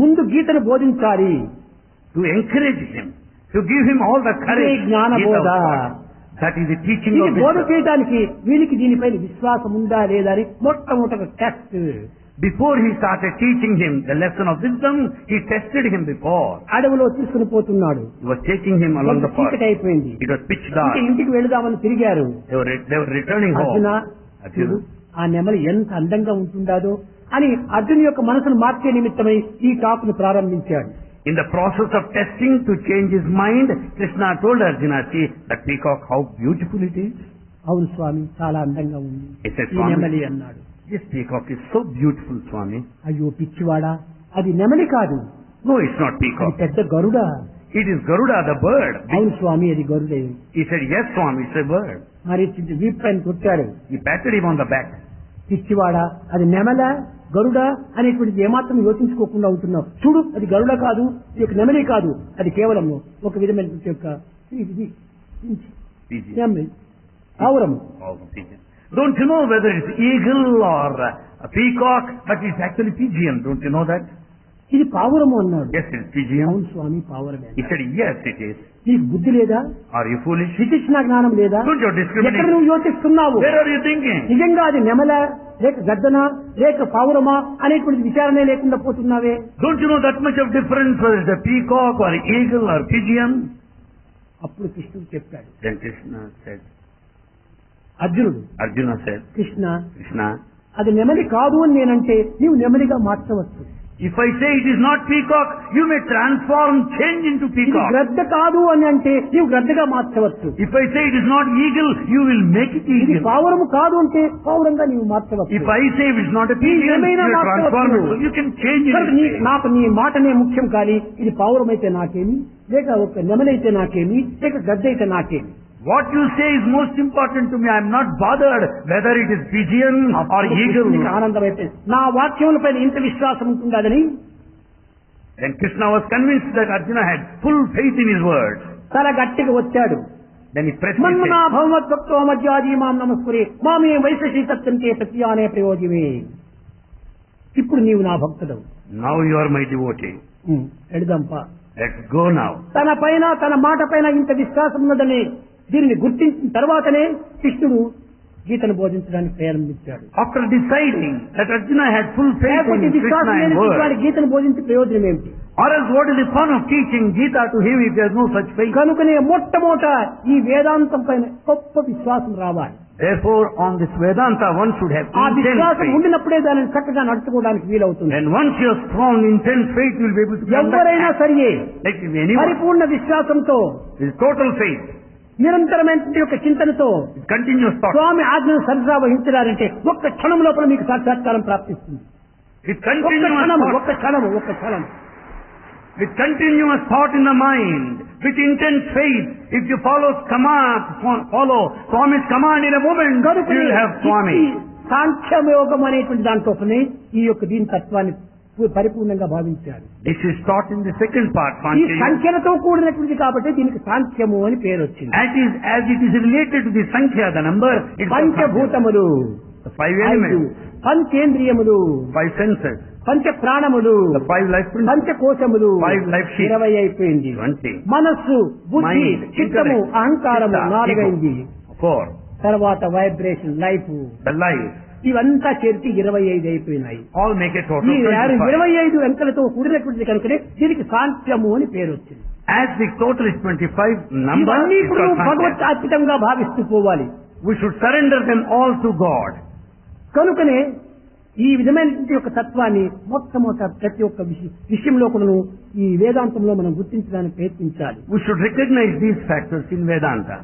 ముందు గీతను బోధించాలి. To encourage him, to give him all the ఇదే courage. జ్ఞాన Gita బోధ. was taught. That is the teaching ఇది of బోధ wisdom. చేయడానికి వీరికి దీనిపైన విశ్వాసం ఉందా లేదా అని మొట్టమొదటి test. Before he started teaching him the lesson of wisdom, he tested him before. అడవిలో తీసుకుని పోతున్నాడు. He was taking him along the path. చీకటి అయిపోయింది. It was pitch dark. ఇంటికి వెళదామని తిరిగారు. They were returning home. Arjuna, Arjuna, ఆ నెమలి ఎంత అందంగా ఉంటుండాదో అని అర్జున్ యొక్క మనసును మార్చే నిమిత్తమై ఈ టాక్ ను ప్రారంభించాడు. in the process of testing to change his mind, Krishna told Arjuna, see that peacock, how beautiful it is. అవును స్వామి, చాలా అందంగా ఉంది He said, ఈ నెమలి అన్నాడు. this peacock is so beautiful, Swami. అయ్యో పిచ్చివాడా, అది నెమలి కాదు, No, it's not అది peacock. పెద్ద గరుడ. It is Garuda, the bird. అవును స్వామి, అది గరుడే. He said, yes, Swami, it's a bird. మరి వీప్ పైన కొట్టాడు. He patted him on the back. పిచ్చివాడా, అది నెమల గరుడ అనేటువంటిది ఏమాత్రం యోచించుకోకుండా ఉంటున్నావు. చూడు, అది గరుడ కాదు, ఇది ఒక నెమలి కాదు, అది కేవలం ఒక విధమైన యొక్క Pigeon. నెమలి పావురము. Oh, pigeon. Don't you know whether it's eagle or a peacock, but it's actually pigeon. Don't you know that? ఇది పావురము అన్నాడు. Yes, it's pigeon. అవును స్వామి, పావురమే. He said, yes, it is. నీకు బుద్ధి లేదా? Are you foolish? విచక్షణ జ్ఞానం లేదా? Don't you discriminate? ఎక్కడ నువ్వు యోచిస్తున్నావు? Where are you thinking? నిజంగా అది నెమల లేక గద్దన లేక పావురమా అనేటువంటి విచారణే లేకుండా పోతున్నావే. Don't you know that much of difference whether it's a peacock or eagle or pigeon? అప్పుడు కృష్ణుడు చెప్పాడు. Then Krishna said, అర్జునుడు, Arjuna said, కృష్ణ, Krishna, అది నెమలి కాదు అని నేనంటే నీవు నెమలిగా మార్చవచ్చు. if I say it is not peacock, you may transform, change into ఇది peacock. గ్రద్ద కాదు అని అంటే నీవు గ్రద్దగా మార్చవచ్చు. If I say it is not eagle, you will make it ఇది eagle. పావురము కాదు అంటే పావురంగా నీవు మార్చవచ్చు. If I say it is not a pigeon, you ఏమైనా will transform it. మార్చవచ్చు. So you can change కనుక it. నాకు నీ మాటనే ముఖ్యం, కానీ ఇది పావురమైతే నాకేమి, లేక ఒక నెమలైతే నాకేమి, లేక గద్ద అయితే నాకేమి. What you say is most important to me. I am not bothered whether it is pigeon or eagle. నీకు ఆనందమైపోయింది. నా వాక్యములపైన ఇంత విశ్వాసం ఉంటుందని Then Krishna was convinced that Arjuna had full faith in his words. చాలా గట్టిగా వచ్చాడు. Then he pressed his మన్మనా head. భగవద్భక్తో మధ్యాజీ మాం నమస్కురే మామే వైశేషీ సత్యంతే ప్రత్యానే ప్రయోజమే. ఇప్పుడు నీవు నా భక్తుడవు. Now you are my devotee. ఎడదంపా. Let's go now. తన పైన తన మాట పైన ఇంత విశ్వాసం ఉన్నదని దీనిని గుర్తించిన తర్వాతనే కృష్ణుడు గీతను బోధించడానికి ప్రారంభించాడు. After deciding that Arjuna had full faith లేకపోతే in Krishna విశ్వాసం and లేని word, వాడి గీతను బోధించే ప్రయోజనం ఏమిటి? or else what is the fun of teaching Gita to him if there is no such faith? కనుకనే మొట్టమొదట ఈ వేదాంతం పైన గొప్ప విశ్వాసం రావాలి. Therefore, on this Vedanta, one should have ఆ intense విశ్వాసం faith. ఉండినప్పుడే దానిని చక్కగా నడుచుకోవడానికి వీలవుతుంది. And once you have strong, intense faith, you will be able to ఎవరైనా conduct సరియే like anyone. పరిపూర్ణ విశ్వాసంతో With total faith, నిరంతరమైన యొక్క చింతనతో with continuous thought, స్వామి ఆజ్ఞను సరిగా వహించడాలంటే ఒక్క క్షణం లోపల మీకు సాక్షాత్కారం ప్రాప్తిస్తుంది. with ఒక్క continuous క్షణం, thought, ఒక్క క్షణం, ఒక్క క్షణం. with continuous thought in the mind, with intense faith, if you follow Swami's command in a moment, you will have Swami. సాంఖ్యయోగం అనేటువంటి దాంట్లోనే ఈ యొక్క దీని తత్వాన్ని పరిపూర్ణంగా భావించారు. This is taught in the second part, ఈ Sankhya Yoga. సంఖ్యలతో కూడినటువంటి కాబట్టి దీనికి సాంఖ్యము అని పేరు వచ్చింది. As it is related to the Sankhya, the number, it's called Sankhya. పంచభూతములు, The 5 ఐదు, elements, పంచేంద్రియములు, 5 senses, పంచ ప్రాణములు, the 5 life principles, పంచకోశములు, 5 life sheets, 20 అయిపోయింది. 20, మనస్సు, బుద్ధి, Mind, చిత్తము, intellect, అహంకారము chitta, 4 ego. అయింది. 4, తర్వాత వైబ్రేషన్, లైఫ్, the life, ఇవంతా చేర్చి 25 అయిపోయినాయి. all make a total ఈ 25. 25 అంకెలతో కూడినటువంటిది కనుకనే దీనికి సాంఖ్యము అని పేరు వచ్చింది. As the total is 25 number, ఇవన్నీ it's ఇప్పుడు called Sankhya. భగవత్ అర్పితంగా భావిస్తూ పోవాలి. We should surrender them all to God. కనుకనే ఈ విధమైనటువంటి యొక్క తత్వాన్ని మొట్టమొదట ప్రతి ఒక్క విషయంలో కూడా ఈ వేదాంతంలో మనం గుర్తించడానికి ప్రయత్నించాలి. We should recognize these factors in Vedanta.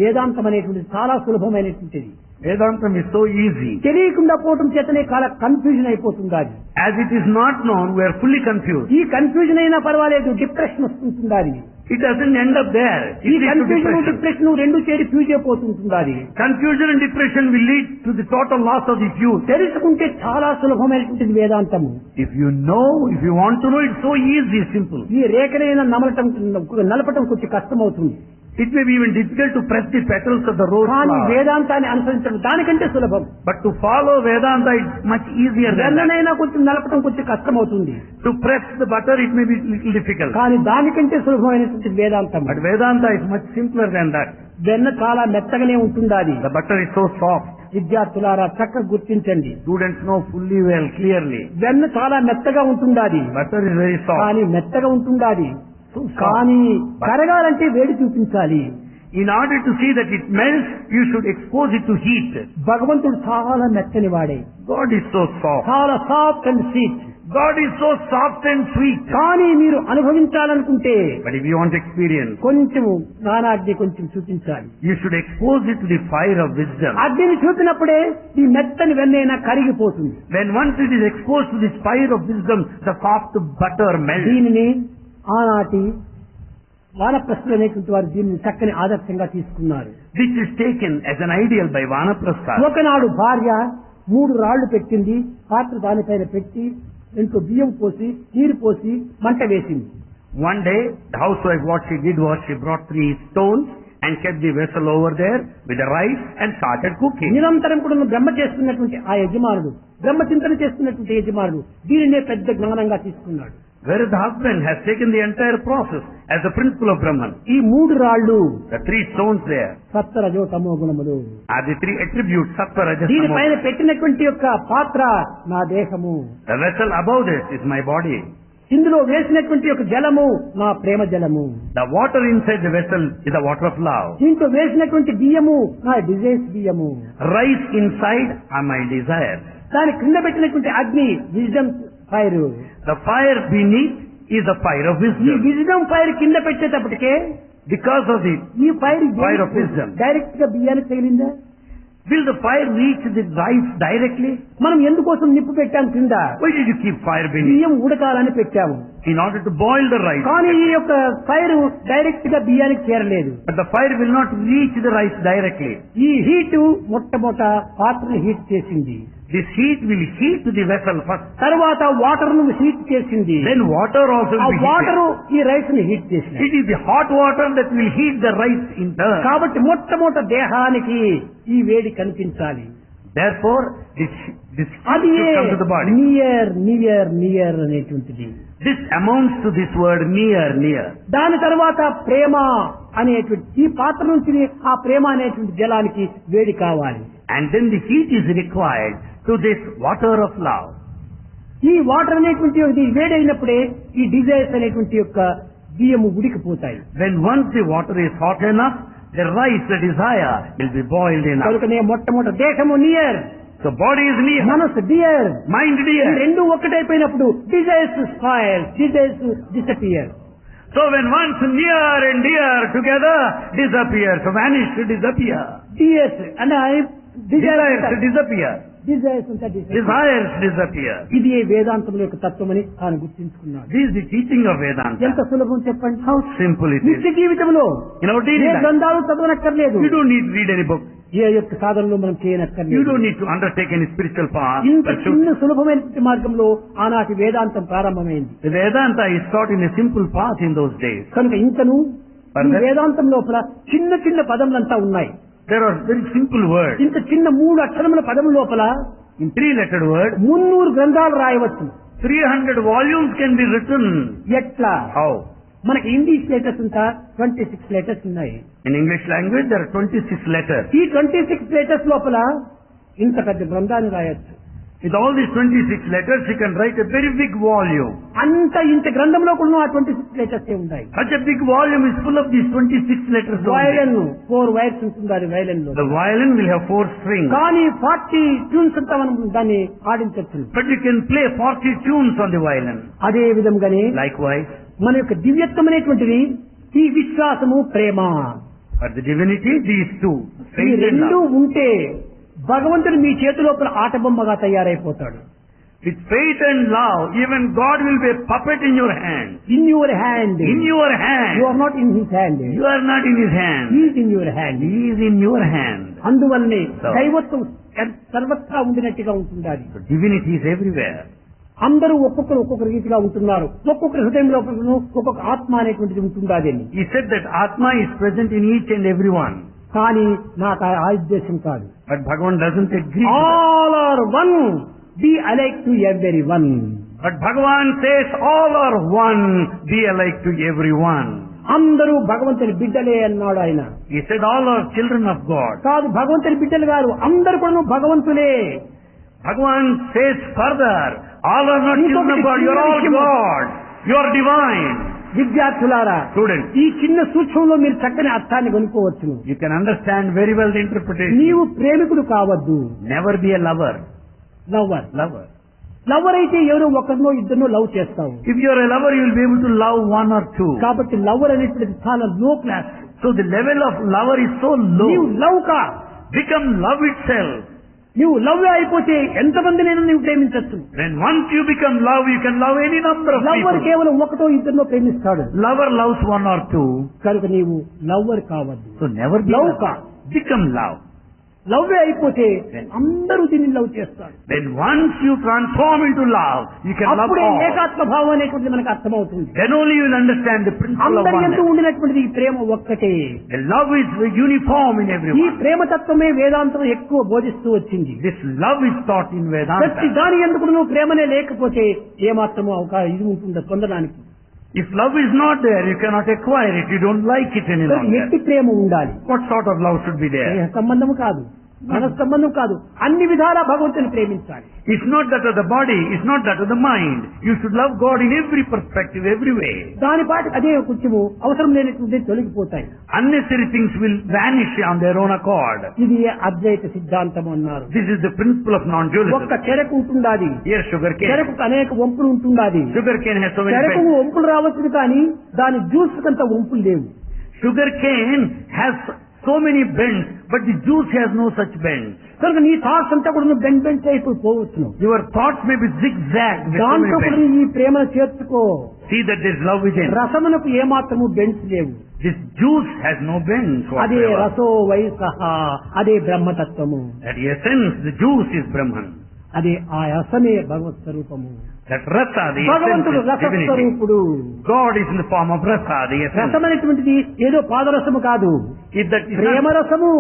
వేదాంతం అనేటువంటిది చాలా సులభమైనటువంటిది. Vedantam is so easy. తెలియకుండా పోవటం చేతనే చాలా కన్ఫ్యూజన్ అయిపోతుంది. అది As it is not known, we are fully confused. ఈ కన్ఫ్యూజన్ అయినా పర్వాలేదు, డిప్రెషన్ వస్తుంటుంది. అది It doesn't end up there. ఈ It leads to confusion depression. Depression రెండు చేరి ఫ్యూజ్ అయిపోతుంటుంది. అది Confusion and depression will lead to the total loss of the youth. తెలుసుకుంటే చాలా సులభమైనటువంటిది వేదాంతము. If you know, if you want to know, it's so easy, simple. ఈ రేఖనైనా నలపటం కొంచెం కష్టం అవుతుంది. It may be even difficult to press the petals of the rose కానీ flower. వేదాంతాన్ని అనుసరించడం దానికంటే సులభం. But to follow Vedanta is much easier than that. వెన్ననైనా కొంచెం నలపడం కొంచెం కష్టమవుతుంది. To press the butter it may be little difficult. కానీ దానికంటే సులభమైనటువంటి వేదాంతం. But Vedanta is much simpler than that. వెన్న చాలా మెత్తగానే ఉంటుండాలి. The butter is so soft. విద్యార్థులారా చక్కగా గుర్తించండి. Students know fully well, clearly. వెన్న చాలా మెత్తగా ఉంటుండాది. Butter is very soft. కానీ మెత్తగా ఉంటుండాది. So soft. కానీ కరగాలంటే వేడి చూపించాలి. In order to see that it melts, you should expose it to heat. భగవంతుడు చాలా మెత్తని వాడే. God is so soft. చాలా soft and sweet. God is so soft and sweet. కానీ మీరు అనుభవించాలనుకుంటే But if you want experience, కొంచెము జ్ఞానాగ్ని కొంచెం చూపించాలి. you should expose it to the fire of wisdom. అగ్నిని చూపినప్పుడే ఈ మెత్తని వెన్నైనా కరిగిపోతుంది. When once it is exposed to this fire of wisdom, the soft butter melts. దీనిని ఆనాటి వానప్రస్థులు అనేటువంటి వారు దీనిని చక్కని ఆదర్శంగా తీసుకున్నారు. Which is taken as an ideal by Vanaprastha. ఒకనాడు భార్య 3 రాళ్లు పెట్టింది. పాత్ర దానిపైన పెట్టి ఇంట్లో బియ్యం పోసి నీరు పోసి మంట వేసింది. One day, the housewife, what she did was she brought 3 stones and kept the vessel over there with the rice and started cooking. నిరంతరం కూడా బ్రహ్మ చేస్తున్నటువంటి ఆ యజమానుడు, బ్రహ్మ చింతన చేస్తున్నటువంటి యజమానుడు దీనినే పెద్ద జ్ఞానంగా తీసుకున్నాడు. Whereas the husband has taken the entire process as the principle of Brahman. ఈ 3 రాళ్లు The 3 stones there సత్వ రజో తమో గుణములు. are the 3 attributes, sattva, rajas, దీనిపైన tamas. పెట్టినటువంటి యొక్క పాత్ర నా దేహము, The vessel above this is my body. ఇందులో వేసినటువంటి యొక్క జలము నా ప్రేమ జలము, The water inside the vessel is the water of love. దీంట్లో వేసినటువంటి బియ్యము నా డిజైర్స్ బియ్యము, Rice inside are my desires. దాని క్రింద పెట్టినటువంటి అగ్ని wisdom fire. The fire beneath is the fire of ఈ wisdom. విజ్డమ్ ఫైర్ కింద పెట్టేటప్పటికే Because of the ఈ fire Fire of wisdom. Direct గా బియ్యానికి తగిలిందా? will the fire reach the rice directly? మనం ఎందుకోసం నిప్పు పెట్టాం కింద? Why did you keep fire beneath? బియ్యం ఉడకాలని పెట్టాము. In order to boil the rice. కానీ ఈ యొక్క ఫైర్ డైరెక్ట్ గా బియ్యానికి చేరలేదు. But the fire will not reach the rice directly. ఈ హీట్ మొట్టమొదట పాత్రను హీట్ చేసింది. This heat will heat the vessel first. తర్వాత వాటర్ ను హీట్ చేసింది. Then water also ఆ will be వాటర్ heated. ఈ రైస్ ని హీట్ చేసింది. It is the hot water that will heat the rice in turn. కాబట్టి మొట్టమొదట దేహానికి ఈ వేడి కనిపించాలి. Therefore, this heat అది should come to the body. Near అనేటువంటిది. This amounts to this word near. దాని తర్వాత ప్రేమ అనేటువంటి ఈ పాత్ర నుంచి ఆ ప్రేమ అనేటువంటి జలానికి వేడి కావాలి. And then the heat is required to this water of love. ఈ వాటర్ అనేటువంటి వేడి అయినప్పుడే ఈ డిజైర్స్ అనేటువంటి యొక్క బియ్యము ఉడికిపోతాయి. When once the water is hot enough, the rice, the desire, will be boiled enough. కనుకనే మొట్టమొదటి దేహము near, So body is near, మనసు డియర్. mind ఈ dear. రెండు ఒకటైపోయినప్పుడు desires spoil, desires disappear. So when once near and dear together disappear, so vanish to disappear. Desires అంటే Desires to disappear. Desires అంతా Desires disappear. ఇది వేదాంతముల యొక్క తత్వమని తాను గుర్తించుకున్నాడు. This is the teaching of Vedanta. ఎంత సులభం చెప్పండి. How simple it నిత్య is. జీవితంలో In our daily A life, గ్రంథాలు చదవనక్కర్లేదు. you don't need to read any book. ఏ యొక్క సాధనలు మనం You చేయనక్కర్లేదు. don't need to undertake any spiritual path. ఇంత But చిన్న సులభమైన మార్గంలో ఆనాటి వేదాంతం ప్రారంభమైంది. the Vedanta is taught in a simple path in those days. కనుక ఇంకను ఈ వేదాంతం లోపల చిన్న చిన్న పదములంతా ఉన్నాయి. There are very simple words. ఇంత చిన్న 3 అక్షరముల పదము లోపల In 3-lettered words, 300 గ్రంథాలు రాయవచ్చు. 300 volumes can be written. ఎట్లా? How? మనకి ఇంగ్లీష్ లెటర్స్ అంతా 26 లెటర్స్ ఉన్నాయి. In English language, there are 26 letters. ఈ 26 లెటర్స్ లోపల ఇంత పెద్ద గ్రంథాన్ని రాయొచ్చు. With all these 26 letters, you can write a very big volume. ఇంత గ్రంథంలో కూడా ఆ 26 లెటర్స్ ఉంటాయి. Such a big volume is full of these 26 letters only. Violin 4 wires ఉంటుంది అది వయలిన్ లో. The violin will have 4 strings. కానీ 40 ట్యూన్స్ అంతా మనం దాన్ని ఆడించవచ్చు. But you can play 40 tunes on the violin. అదే విధంగానే Likewise, మన యొక్క దివ్యత్వం అనేటువంటిది ఈ విశ్వాసము ప్రేమ for the divinity, these two, ఈ faith and రెండు love. ఉంటే భగవంతుడు మీ చేతి లోపల ఆటబొమ్మగా తయారైపోతాడు. With faith and love, even God will be a puppet in your hand. In your hand. In your you hand. Are not in his hand. You are not in His hand. Is in your hand. He is in your hand. అందువల్లనే So. దైవత్వం సర్వత్రా ఉండినట్టుగా ఉంటుండాలి. So divinity is everywhere. అందరూ ఒక్కొక్కరు ఒక్కొక్క రీతిగా ఉంటున్నారు. ఒక్కొక్కరి హృదయంలో ఒక్కొక్క ఆత్మ అనేటువంటిది ఉంటుండాలి. He said that Atma is present in each and every one. కానీ నాకు ఆ ఉద్దేశం కాదు. But Bhagavan doesn't agree to that. All are one. Be alike to everyone. But Bhagavan says all are one, be alike to everyone. అందరూ భగవంతుని బిడ్డలే అన్నాడు ఆయన. He said all are children of God. కాదు, భగవంతుని బిడ్డలు గారు అందరూ కూడా భగవంతులే. Bhagavan says further, all are not children of God, you are all God. You are divine. విద్యార్థులారా, Students, ఈ చిన్న సూక్ష్మంలో మీరు చక్కని అర్థాన్ని కొనుక్కోవచ్చును. you can understand very well the interpretation. నీవు ప్రేమికుడు కావద్దు. Never be a lover. Lover. Lover. Lover అయితే ఎవరో ఒకరినో ఇద్దరినో లవ్ చేస్తావు. If you are a lover, you will be able to love one or two. కాబట్టి లవర్ అనేటువంటిది చాలా లో class. So the level of lover is so నీవు low. Love కా. Become love itself. నువ్వు లవ్ అయిపోతే ఎంతమందినైనా నువ్వు ప్రేమించచ్చు. Then once you become love, you can love any number of lover people. కేవలం ఒకటో ఇద్దరినో ప్రేమిస్తాడు. Lover loves one or two. కనుక నీవు లవ్వర్ కావద్దు. So never be Love love. ka. Become love. Love అయిపోతే అందరూ దీన్ని లవ్ చేస్తారు. Then once you transform into love, you can love అప్పుడే all. ఏకాత్మ భావం అనేటువంటిది మనకు అర్థమవుతుంది. Then only you will understand the principle of అందరి ఎందు oneness. ఉండినటువంటిది ఈ ప్రేమ ఒక్కటే. The love is uniform in ఈ everyone. ప్రేమ తత్వమే వేదాంతం ఎక్కువ బోధిస్తూ వచ్చింది. This love is taught in ప్రతి Vedanta. దాని ఎందుకు నువ్వు ప్రేమనే లేకపోతే ఏమాత్రమో ఒక ఇది ఉంటుందో పొందడానికి. If love is not there, you cannot acquire it. You don't like it any longer. ఎట్టి ప్రేమ ఉండాలి. What sort of love should be there? దేహ సంబంధము కాదు, మన సంబంధం కాదు, అన్ని విధాలా భగవంతుని ప్రేమించాలి. It's not that of the body, it's not that of the mind. You should love God in every perspective, every way. దాని పాటి అదే కొంచెము అవసరం లేనటువంటి తొలగిపోతాయి. Unnecessary things will vanish on their own accord. ఇది అద్వైత సిద్ధాంతం అన్నారు. This is the principle of non-dualism. ఒక్క చెరకు ఉంటుండాది. Here sugar cane. చెరకు అనేక వంపులు ఉంటుండాది. Sugar cane has so many చెరకు bends. వంపులు రావచ్చు కానీ దాని జ్యూస్ కంత వంపులు లేవు. Sugar cane has so many bends, but the juice has no such bends. కనుక నీ థాట్స్ అంతా కూడా బెండ్ అయిపోయి పోవచ్చును. Your thoughts may be zigzag with so దాంట్లో many కూడా bends. ఈ ప్రేమను చేర్చుకో. See that there is love within. రసమునకు ఏమాత్రము బెండ్స్ లేవు. This juice has no bends అదే whatsoever. రసో వయసహ, అదే బ్రహ్మతత్వము. That essence, the juice is Brahman. అదే ఆ రసమే భగవత్ స్వరూపము. That rasa, the essence భగవంతుడు is divinity. రసస్వరూపుడు. God is in the form of rasa, the essence. రసం అనేటువంటిది ఏదో పాదరసము కాదు, If that is Prema not, రసము.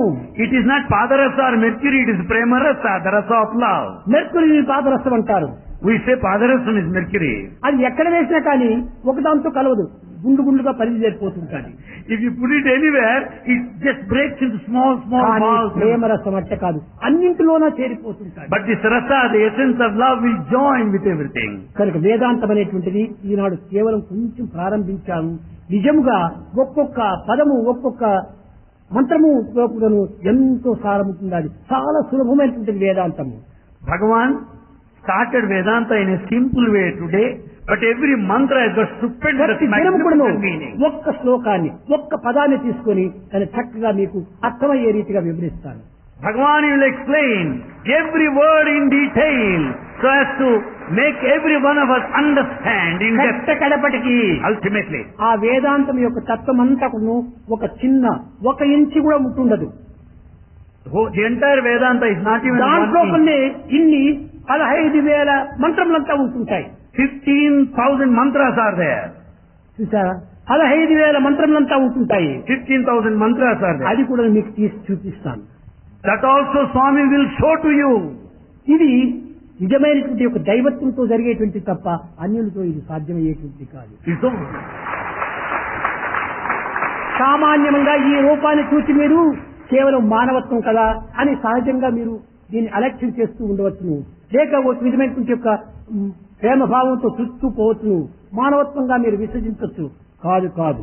it is not padarasa or mercury, it is prema rasa, the rasa of love. Mercury పాదరసం అంటారు. We say padarasam is mercury. అది ఎక్కడ వేసినా కానీ ఒకదాంతో కలవదు, గుండు గుండుగా పరిధి చేరిపోతుంటాది. If you put it anywhere, it just breaks into small కానీ balls. ప్రేమ రసం అంటే కాదు, అన్నింటిలోనా చేరిపోతుంటాది. But this rasa, the essence of love, will join with everything. కనుక వేదాంతం అనేటువంటిది ఈనాడు కేవలం కొంచెం ప్రారంభించాము. నిజముగా ఒక్కొక్క పదము ఒక్కొక్క మంత్రము లోపులను ఎంతో సారముంటుంది. చాలా సులభమైనటువంటి వేదాంతము. Bhagavan started Vedanta in a simple way today, but every mantra has got stupendous ప్రతి దినము కూడాను magnificent meaning. ఒక్క శ్లోకాన్ని ఒక్క పదాన్ని తీసుకొని దాన్ని చక్కగా మీకు అర్థమయ్యే రీతిగా వివరిస్తాను. Bhagavan will explain every word in detail so as to make every one of us understand in depth. కడపటికి Ultimately, ఆ వేదాంతం యొక్క తత్వం అంతా కూడాను ఒక చిన్న 1 ఇంచు కూడా ఉంటుండదు. the entire Vedanta is not even దాంట్లో 1 inch. కొన్ని ఇన్ని 15,000 మంత్రములంతా ఉంటుంటాయి. 15,000 mantras are there. చూసారా, 15,000 మంత్రములంతా ఉంటుంటాయి. 15,000 mantras are there. అది కూడా మీకు తీసి చూపిస్తాను. That also Swami will show to you. ఇది నిజమైనటువంటి ఒక దైవత్వంతో జరిగేటువంటి తప్ప అన్యులతో ఇది సాధ్యమయ్యేటువంటి కాదు. It's all. సామాన్యంగా ఈ రూపాన్ని చూసి మీరు కేవలం మానవత్వం కదా అని సహజంగా మీరు దీన్ని అలక్ష్యం చేస్తూ ఉండవచ్చును. లేక ఒక విధమైనటువంటి యొక్క ప్రేమ భావంతో చూస్తూ పోవచ్చును. మానవత్వంగా మీరు విసర్జించవచ్చు. కాదు కాదు,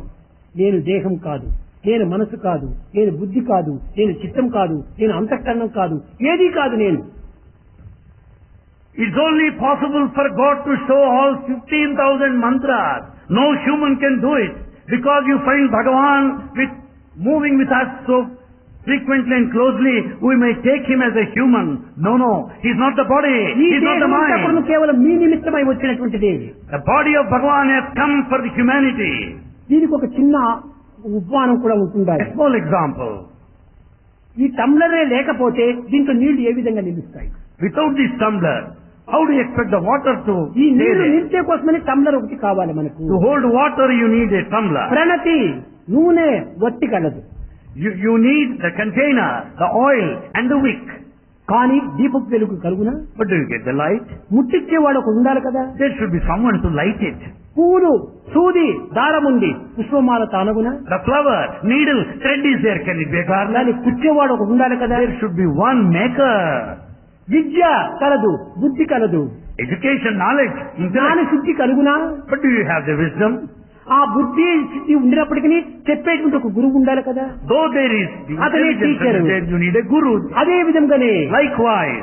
నేను దేహం కాదు, నేను మనసు కాదు, నేను బుద్ధి కాదు, నేను చిత్తం కాదు, నేను అంతఃకరణం కాదు, ఏదీ కాదు నేను. It's only possible for God to show all 15,000 mantras. No human can do it. Because you find Bhagavan moving with us so frequently and closely, we may take him as a human. No, he's not the body, ఈ he's not the దేహం mind. కేవలం మీ నిమిత్తమై వచ్చినటువంటిది. The body of Bhagavan has come for the humanity. దీనికి ఒక చిన్న ఉపమానం కూడా ఉంటుండాలి. A small example. ఈ టంబ్లరే లేకపోతే దీంట్లో నీళ్లు ఏ విధంగా నిలుస్తాయి? Without this tumbler, How do you expect the water to ఈ stay నీరు there? నింపే కోసమని టంబ్లర్ ఒకటి కావాలి మనకు. To hold water, you need a tumbler. ప్రణతి నూనె వట్టి కలదు, You need the container, the oil, and the wick. కానీ దీపపు వెలుగు కలుగునా? But do you get the light? ముట్టించేవాడు ఒక ఉండాలి కదా. There should be someone to light it. పూలు సూది దారం ఉంది, పుష్పమాల తానగునా? The flower, needle, thread is there. Can it be a garland? దాన్ని కుచ్చేవాడు ఒక ఉండాలి కదా. There should be one maker. విద్య కలదు, బుద్ధి కలదు, Education, knowledge, జ్ఞాన intellect. Siddhi కలుగునా? But do you have the wisdom? ఆ బుద్ధి సిద్ధి ఉండినప్పటికీ చెప్పేటువంటి ఒక గురువు ఉండాలి కదా. Though there is the Atane intelligence teacher. that is there, you need a guru. అదే విధంగానే Likewise,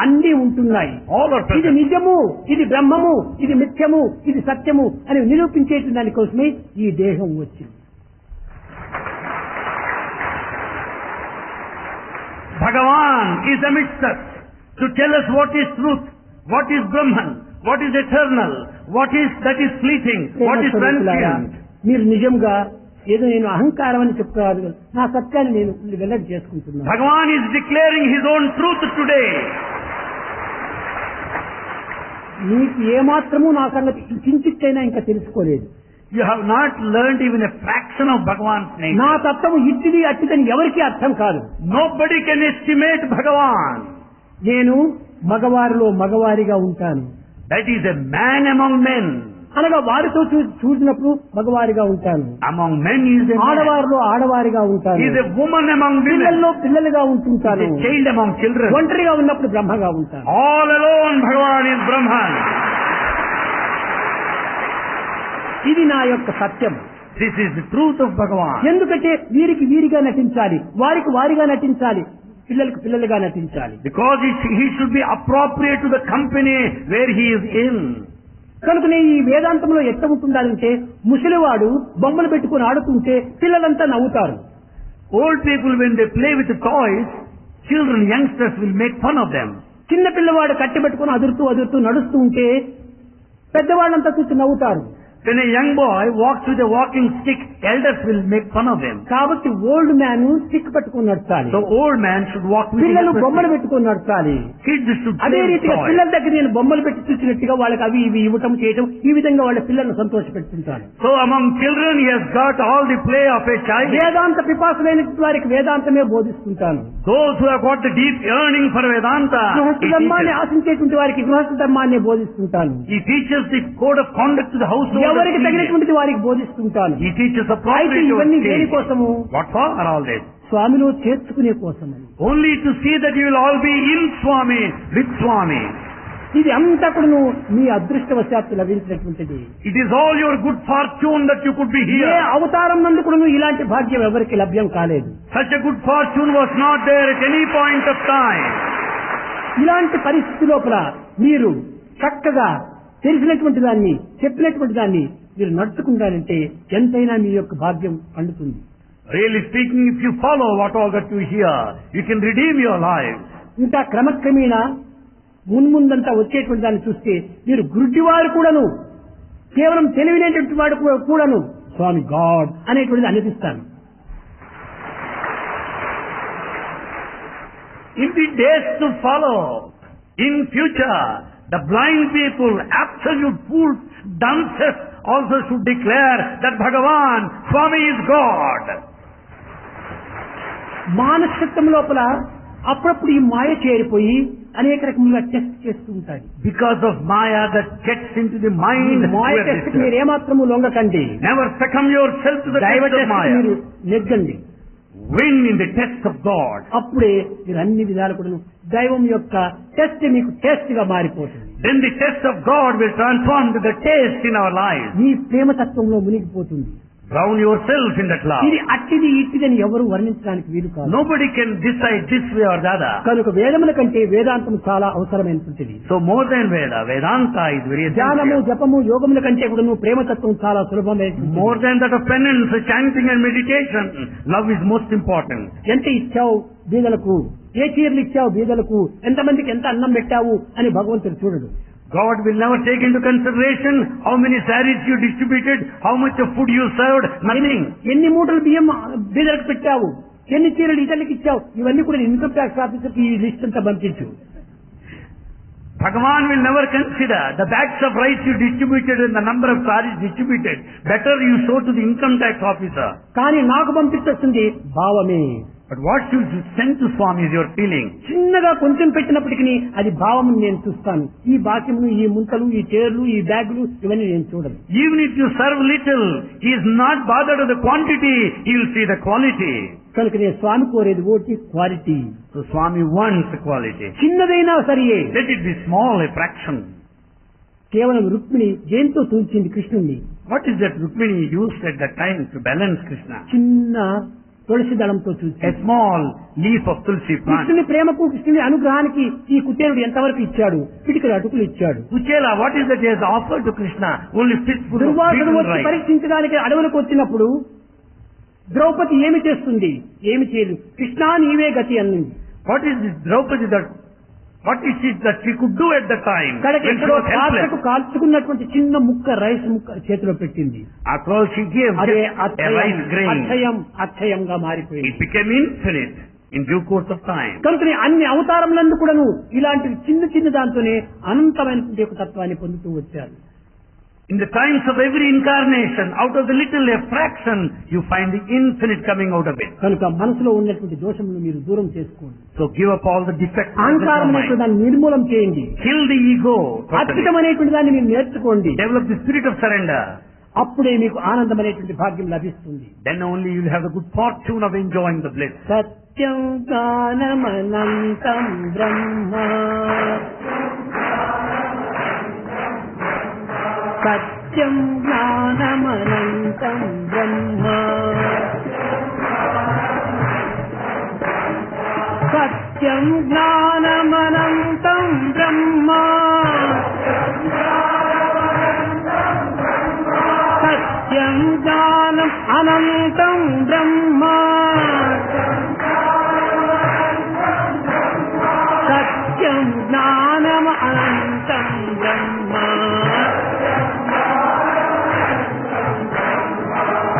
అన్ని ఉంటున్నాయి. all are ఇది present. నిజము, ఇది బ్రహ్మము, ఇది మిథ్యము, ఇది సత్యము అని నిరూపించేటువంటి దానికోసమే ఈ దేహం వచ్చింది. Bhagavan is amidst us to tell us what is truth, what is Brahman, what is eternal, what is that is fleeting, what is transient. మీరు నిజంగా ఏదో నేను అహంకారం అని చెప్తారు, నా సత్యాన్ని నేను వెల్లడి చేసుకుంటున్నాను. Bhagavan is declaring his own truth today. నీకు ఏమాత్రము నా సంగతి కించిత్తైనా ఇంకా తెలుసుకోలేదు. You have not learned even a fraction of Bhagavan's name. నా తత్వము ఇట్టిది అట్టిదని ఎవరికీ అర్థం కాదు. Nobody can estimate Bhagavan. నేను మగవారిలో మగవారిగా ఉంటాను, That is a man among men. అనగా వారితో చూసినప్పుడు మగవారిగా ఉంటాను, Among men he is a man. ఆడవారిలో ఆడవారిగా ఉంటాను, He is a woman among women. పిల్లల్లో పిల్లలుగా He ఉంటుంటాను, is a child among children. ఒంటరిగా ఉన్నప్పుడు బ్రహ్మగా ఉంటాను. All alone Bhagavan is Brahman. ఇది నా యొక్క సత్యం. This is the truth of Bhagavan. ఎందుకంటే వీరికి వీరిగా నటించాలి, వారికి వారిగా నటించాలి, పిల్లలకు పిల్లలుగా నటించాలి. Because he should be appropriate to the company where he is in. కనుకనే ఈ వేదాంతంలో ఎట్ట ఉంటుండాలంటే ముసలివాడు బొమ్మలు పెట్టుకుని ఆడుతుంటే పిల్లలంతా నవ్వుతారు. Old people, when they play with the toys, children, youngsters will make fun of them. చిన్న పిల్లవాడు కట్టి పెట్టుకుని అదురుతూ నడుస్తూ ఉంటే పెద్దవాళ్ళంతా చూసి నవ్వుతారు. When a young boy walks with a walking stick, elders will make fun of him. కాబట్టి ఓల్డ్ మ్యాన్ స్టిక్ పట్టుకుని నడచాలి, The old man should walk with పిల్లలు a బొమ్మలు పెట్టుకుని నడచాలి. Kids should అదే play with రీతిగా toys. పిల్లల దగ్గర నేను బొమ్మలు పెట్టి చూసినట్టుగా వాళ్ళకి అవి ఇవి ఇవ్వటం చేయటం, ఈ విధంగా వాళ్ళ పిల్లలను సంతోషపెడుతుంటాను. So among children he has got all the play of a child. వేదాంత పిపాసులైన వారికి వేదాంతమే బోధిస్తుంటాను. Those who have got the deep yearning for Vedanta, గృహస్థ he ధర్మాన్ని teaches. ఆశించేటువంటి వారికి గృహస్థ ధర్మాన్ని బోధిస్తుంటాను. He teaches the code of conduct to the household. ఎవరికి తగినటువంటిది వారికి బోధిస్తుంటాను. He teaches అయితే appropriate ఇవన్నీ దేని stage. కోసము? What for are all this? స్వామిలో చేర్చుకునే కోసమని. Only to see that you will all be in Swami, with Swami. ఇది అంతా కూడా మీ అదృష్టవశాత్తు లభించినటువంటిది. It is all your good fortune that you could be A here. అవతారం నందు కూడా ఇలాంటి భాగ్యం ఎవరికి లభ్యం కాలేదు. Such a good fortune was not there at any point of time. ఇలాంటి పరిస్థితి లోపల మీరు చక్కగా తెలిసినటువంటి దాన్ని చెప్పినటువంటి దాన్ని మీరు నడుచుకుంటారంటే ఎంతైనా మీ యొక్క భాగ్యం పండుతుంది. Really speaking, if you follow what all that you hear, you can redeem your lives. ఇంకా క్రమక్రమేణా మున్ముందంతా వచ్చేటువంటి దాన్ని చూస్తే మీరు గుడ్డివారు కూడాను, కేవలం తెలివినేటువంటి వాడు కూడాను స్వామి గాడ్ అనేటువంటిది అనిపిస్తాను. In the days to follow, in future, the blind people, absolute fools, dunces also should declare that Bhagavan, Swami is God. మానసికం లోపల అప్పుడప్పుడు ఈ మాయ చేరిపోయి అనేక రకములుగా టెస్ట్ చేస్తూ ఉంటాయి. Because of Maya that gets into the mind. Maya where test this- మీరు ఏమాత్రము లొంగకండి. Never succumb yourself to the దైవ test of టెస్ట్ Maya. మీరు నెగ్గండి. Win in the test of God. అప్పుడే మీరు అన్ని విధాలు కూడా దైవం యొక్క టెస్ట్ మీకు టెస్ట్ గా మారిపోతుంది. Then the test of God will transform to the taste in our lives. మీ ప్రేమ తత్వంలో మునిగిపోతుంది. Drown yourself in that love. ఇది అట్టిది ఇట్టిదని ఎవరు వర్ణించడానికి వీలు కాదు. Nobody can decide this way or the other. కనుక వేదముల కంటే వేదాంతం చాలా అవసరమైనటువంటిది. So more than Veda, Vedanta is very ధ్యానము essential. జపము యోగముల కంటే కూడా ప్రేమతత్వం చాలా సులభమైనటువంటిది. More than that of penance, chanting and meditation, love is most important. ఎంత ఇచ్చావు బీదలకు, ఏ చీరలు ఇచ్చావు బీదలకు, ఎంతమందికి ఎంత అన్నం పెట్టావు అని భగవంతుడు చూడడు. God will never take into consideration how many saris you distributed, how much of food you served, nothing. ఎన్ని మూటలు బియ్యం బీదలకు పెట్టావు, ఎన్ని చీరలు ఇతరులకు ఇచ్చావు, ఇవన్నీ కూడా ఇన్కమ్ ట్యాక్స్ ఆఫీసర్కి ఈ లిస్ట్ అంతా పంపించు. Bhagavan will never consider the bags of rice you distributed and the number of sarees distributed. Better you show to the income tax officer. కానీ నాకు పంపించొస్తుంది భావమే. But what you send to Swami is your feeling. చిన్నగా కొంచెం పెట్టినప్పటికీ అది భావం నేను చూస్తాను. ఈ బాక్యములు, ఈ ముంతలు, ఈ చైర్లు, ఈ బ్యాగులు ఇవన్నీ నేను చూడను. Even if you serve little, he is not bothered with the quantity, he will see the quality. కనుక నేను స్వామి కోరేది ఓటి quality. So Swami wants the quality. చిన్నదైనా సరియే. Let it be small, a fraction. కేవలం రుక్మిణి దేంతో తూల్చింది కృష్ణుణ్ణి? What is that Rukmini used at that time to balance Krishna? చిన్న తులసి దళంతో చూసి A small leaf of tulsi plant. కృష్ణుని ప్రేమకు, కృష్ణుని అనుగ్రహానికి ఈ కుచేరుడు ఎంతవరకు ఇచ్చాడు? పిడికిల అటుకులు ఇచ్చాడు. Kuchela, what is that he has offered to Krishna? Only fistful of Durvasudu beaten వచ్చి rice. పరీక్షించడానికి అడవులకు వచ్చినప్పుడు ద్రౌపది ఏమి చేస్తుంది? ఏమి చేయదు. కృష్ణా నీవే గతి అన్నది. What is this Draupadi that? What is it that she could do at the time when కడకి she ఎక్కడో was helpless? పాత్రకు కాల్చుకున్నటువంటి చిన్న ముక్క రైస్ ముక్క చేతిలో పెట్టింది. After all, she gave అదే just a rice grain. అక్షయంగా మారిపోయింది. It became infinite in due course of time. కనుకనే అన్ని అవతారములందు కూడాను ఇలాంటి చిన్న చిన్న దాంతోనే అనంతమైనటువంటి ఒక తత్వాన్ని పొందుతూ వచ్చారు. In the times of every incarnation, out of the little a fraction, you find the infinite coming out of it. కనుక మనసులో ఉన్నటువంటి దోషములను మీరు దూరం చేసుకోండి. So give up all the defects of అహంకారం your అనేటువంటి mind. దాన్ని నిర్మూలం చేయండి. Kill the ego. Totally. అద్భుతం అనేటువంటి దాన్ని మీరు నేర్చుకోండి. Develop the spirit of surrender. అప్పుడే మీకు ఆనందం అనేటువంటి భాగ్యం లభిస్తుంది. Then only you will have the good fortune of enjoying the bliss. సత్యం జ్ఞానమనంతం బ్రహ్మ సత్యం జ్ఞానమనంతం బ్రహ్మ సత్యం జ్ఞానమనంతం బ్రహ్మ సత్యం జ్ఞానం అనంతం బ్రహ్మ సత్యం జ్ఞానం అనంతం బ్రహ్మ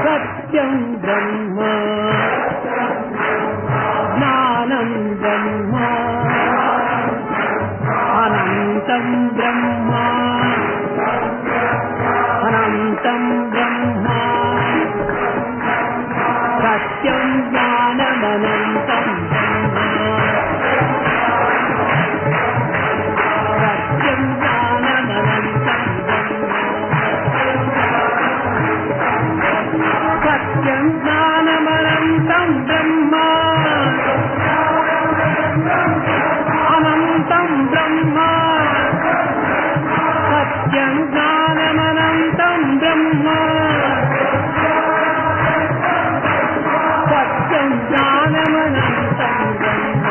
సత్యం బ్రహ్మ జ్ఞానం బ్రహ్మ అనంతం బ్రహ్మ అనంతం బ్రహ్మ సత్యం జ్ఞానమనంతం బ్రహ్మ సత్యం జ్ఞానమనంతం బ్రహ్మ సత్యం జ్ఞానమనంతం బ్రహ్మ అనంతం బ్రహ్మ సత్యం జ్ఞానమనంతం బ్రహ్మ సత్యం జ్ఞానమనంతం బ్రహ్మ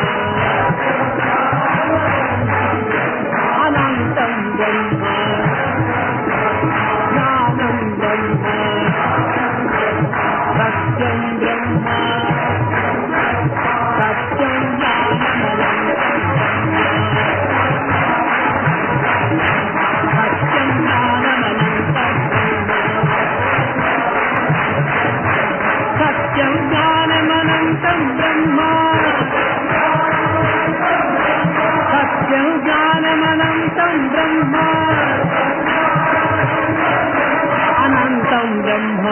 అనంతం బ్రహ్మ జ్ఞానం బ్రహ్మ సత్యం బ్రహ్మ సత్యం జ్ఞానమనంతం సత్యం జ్ఞానమనంతం సత్యం జ్ఞానమనంతం బ్రహ్మ సత్యం జ్ఞానమనంతం బ్రహ్మ అనంతం బ్రహ్మ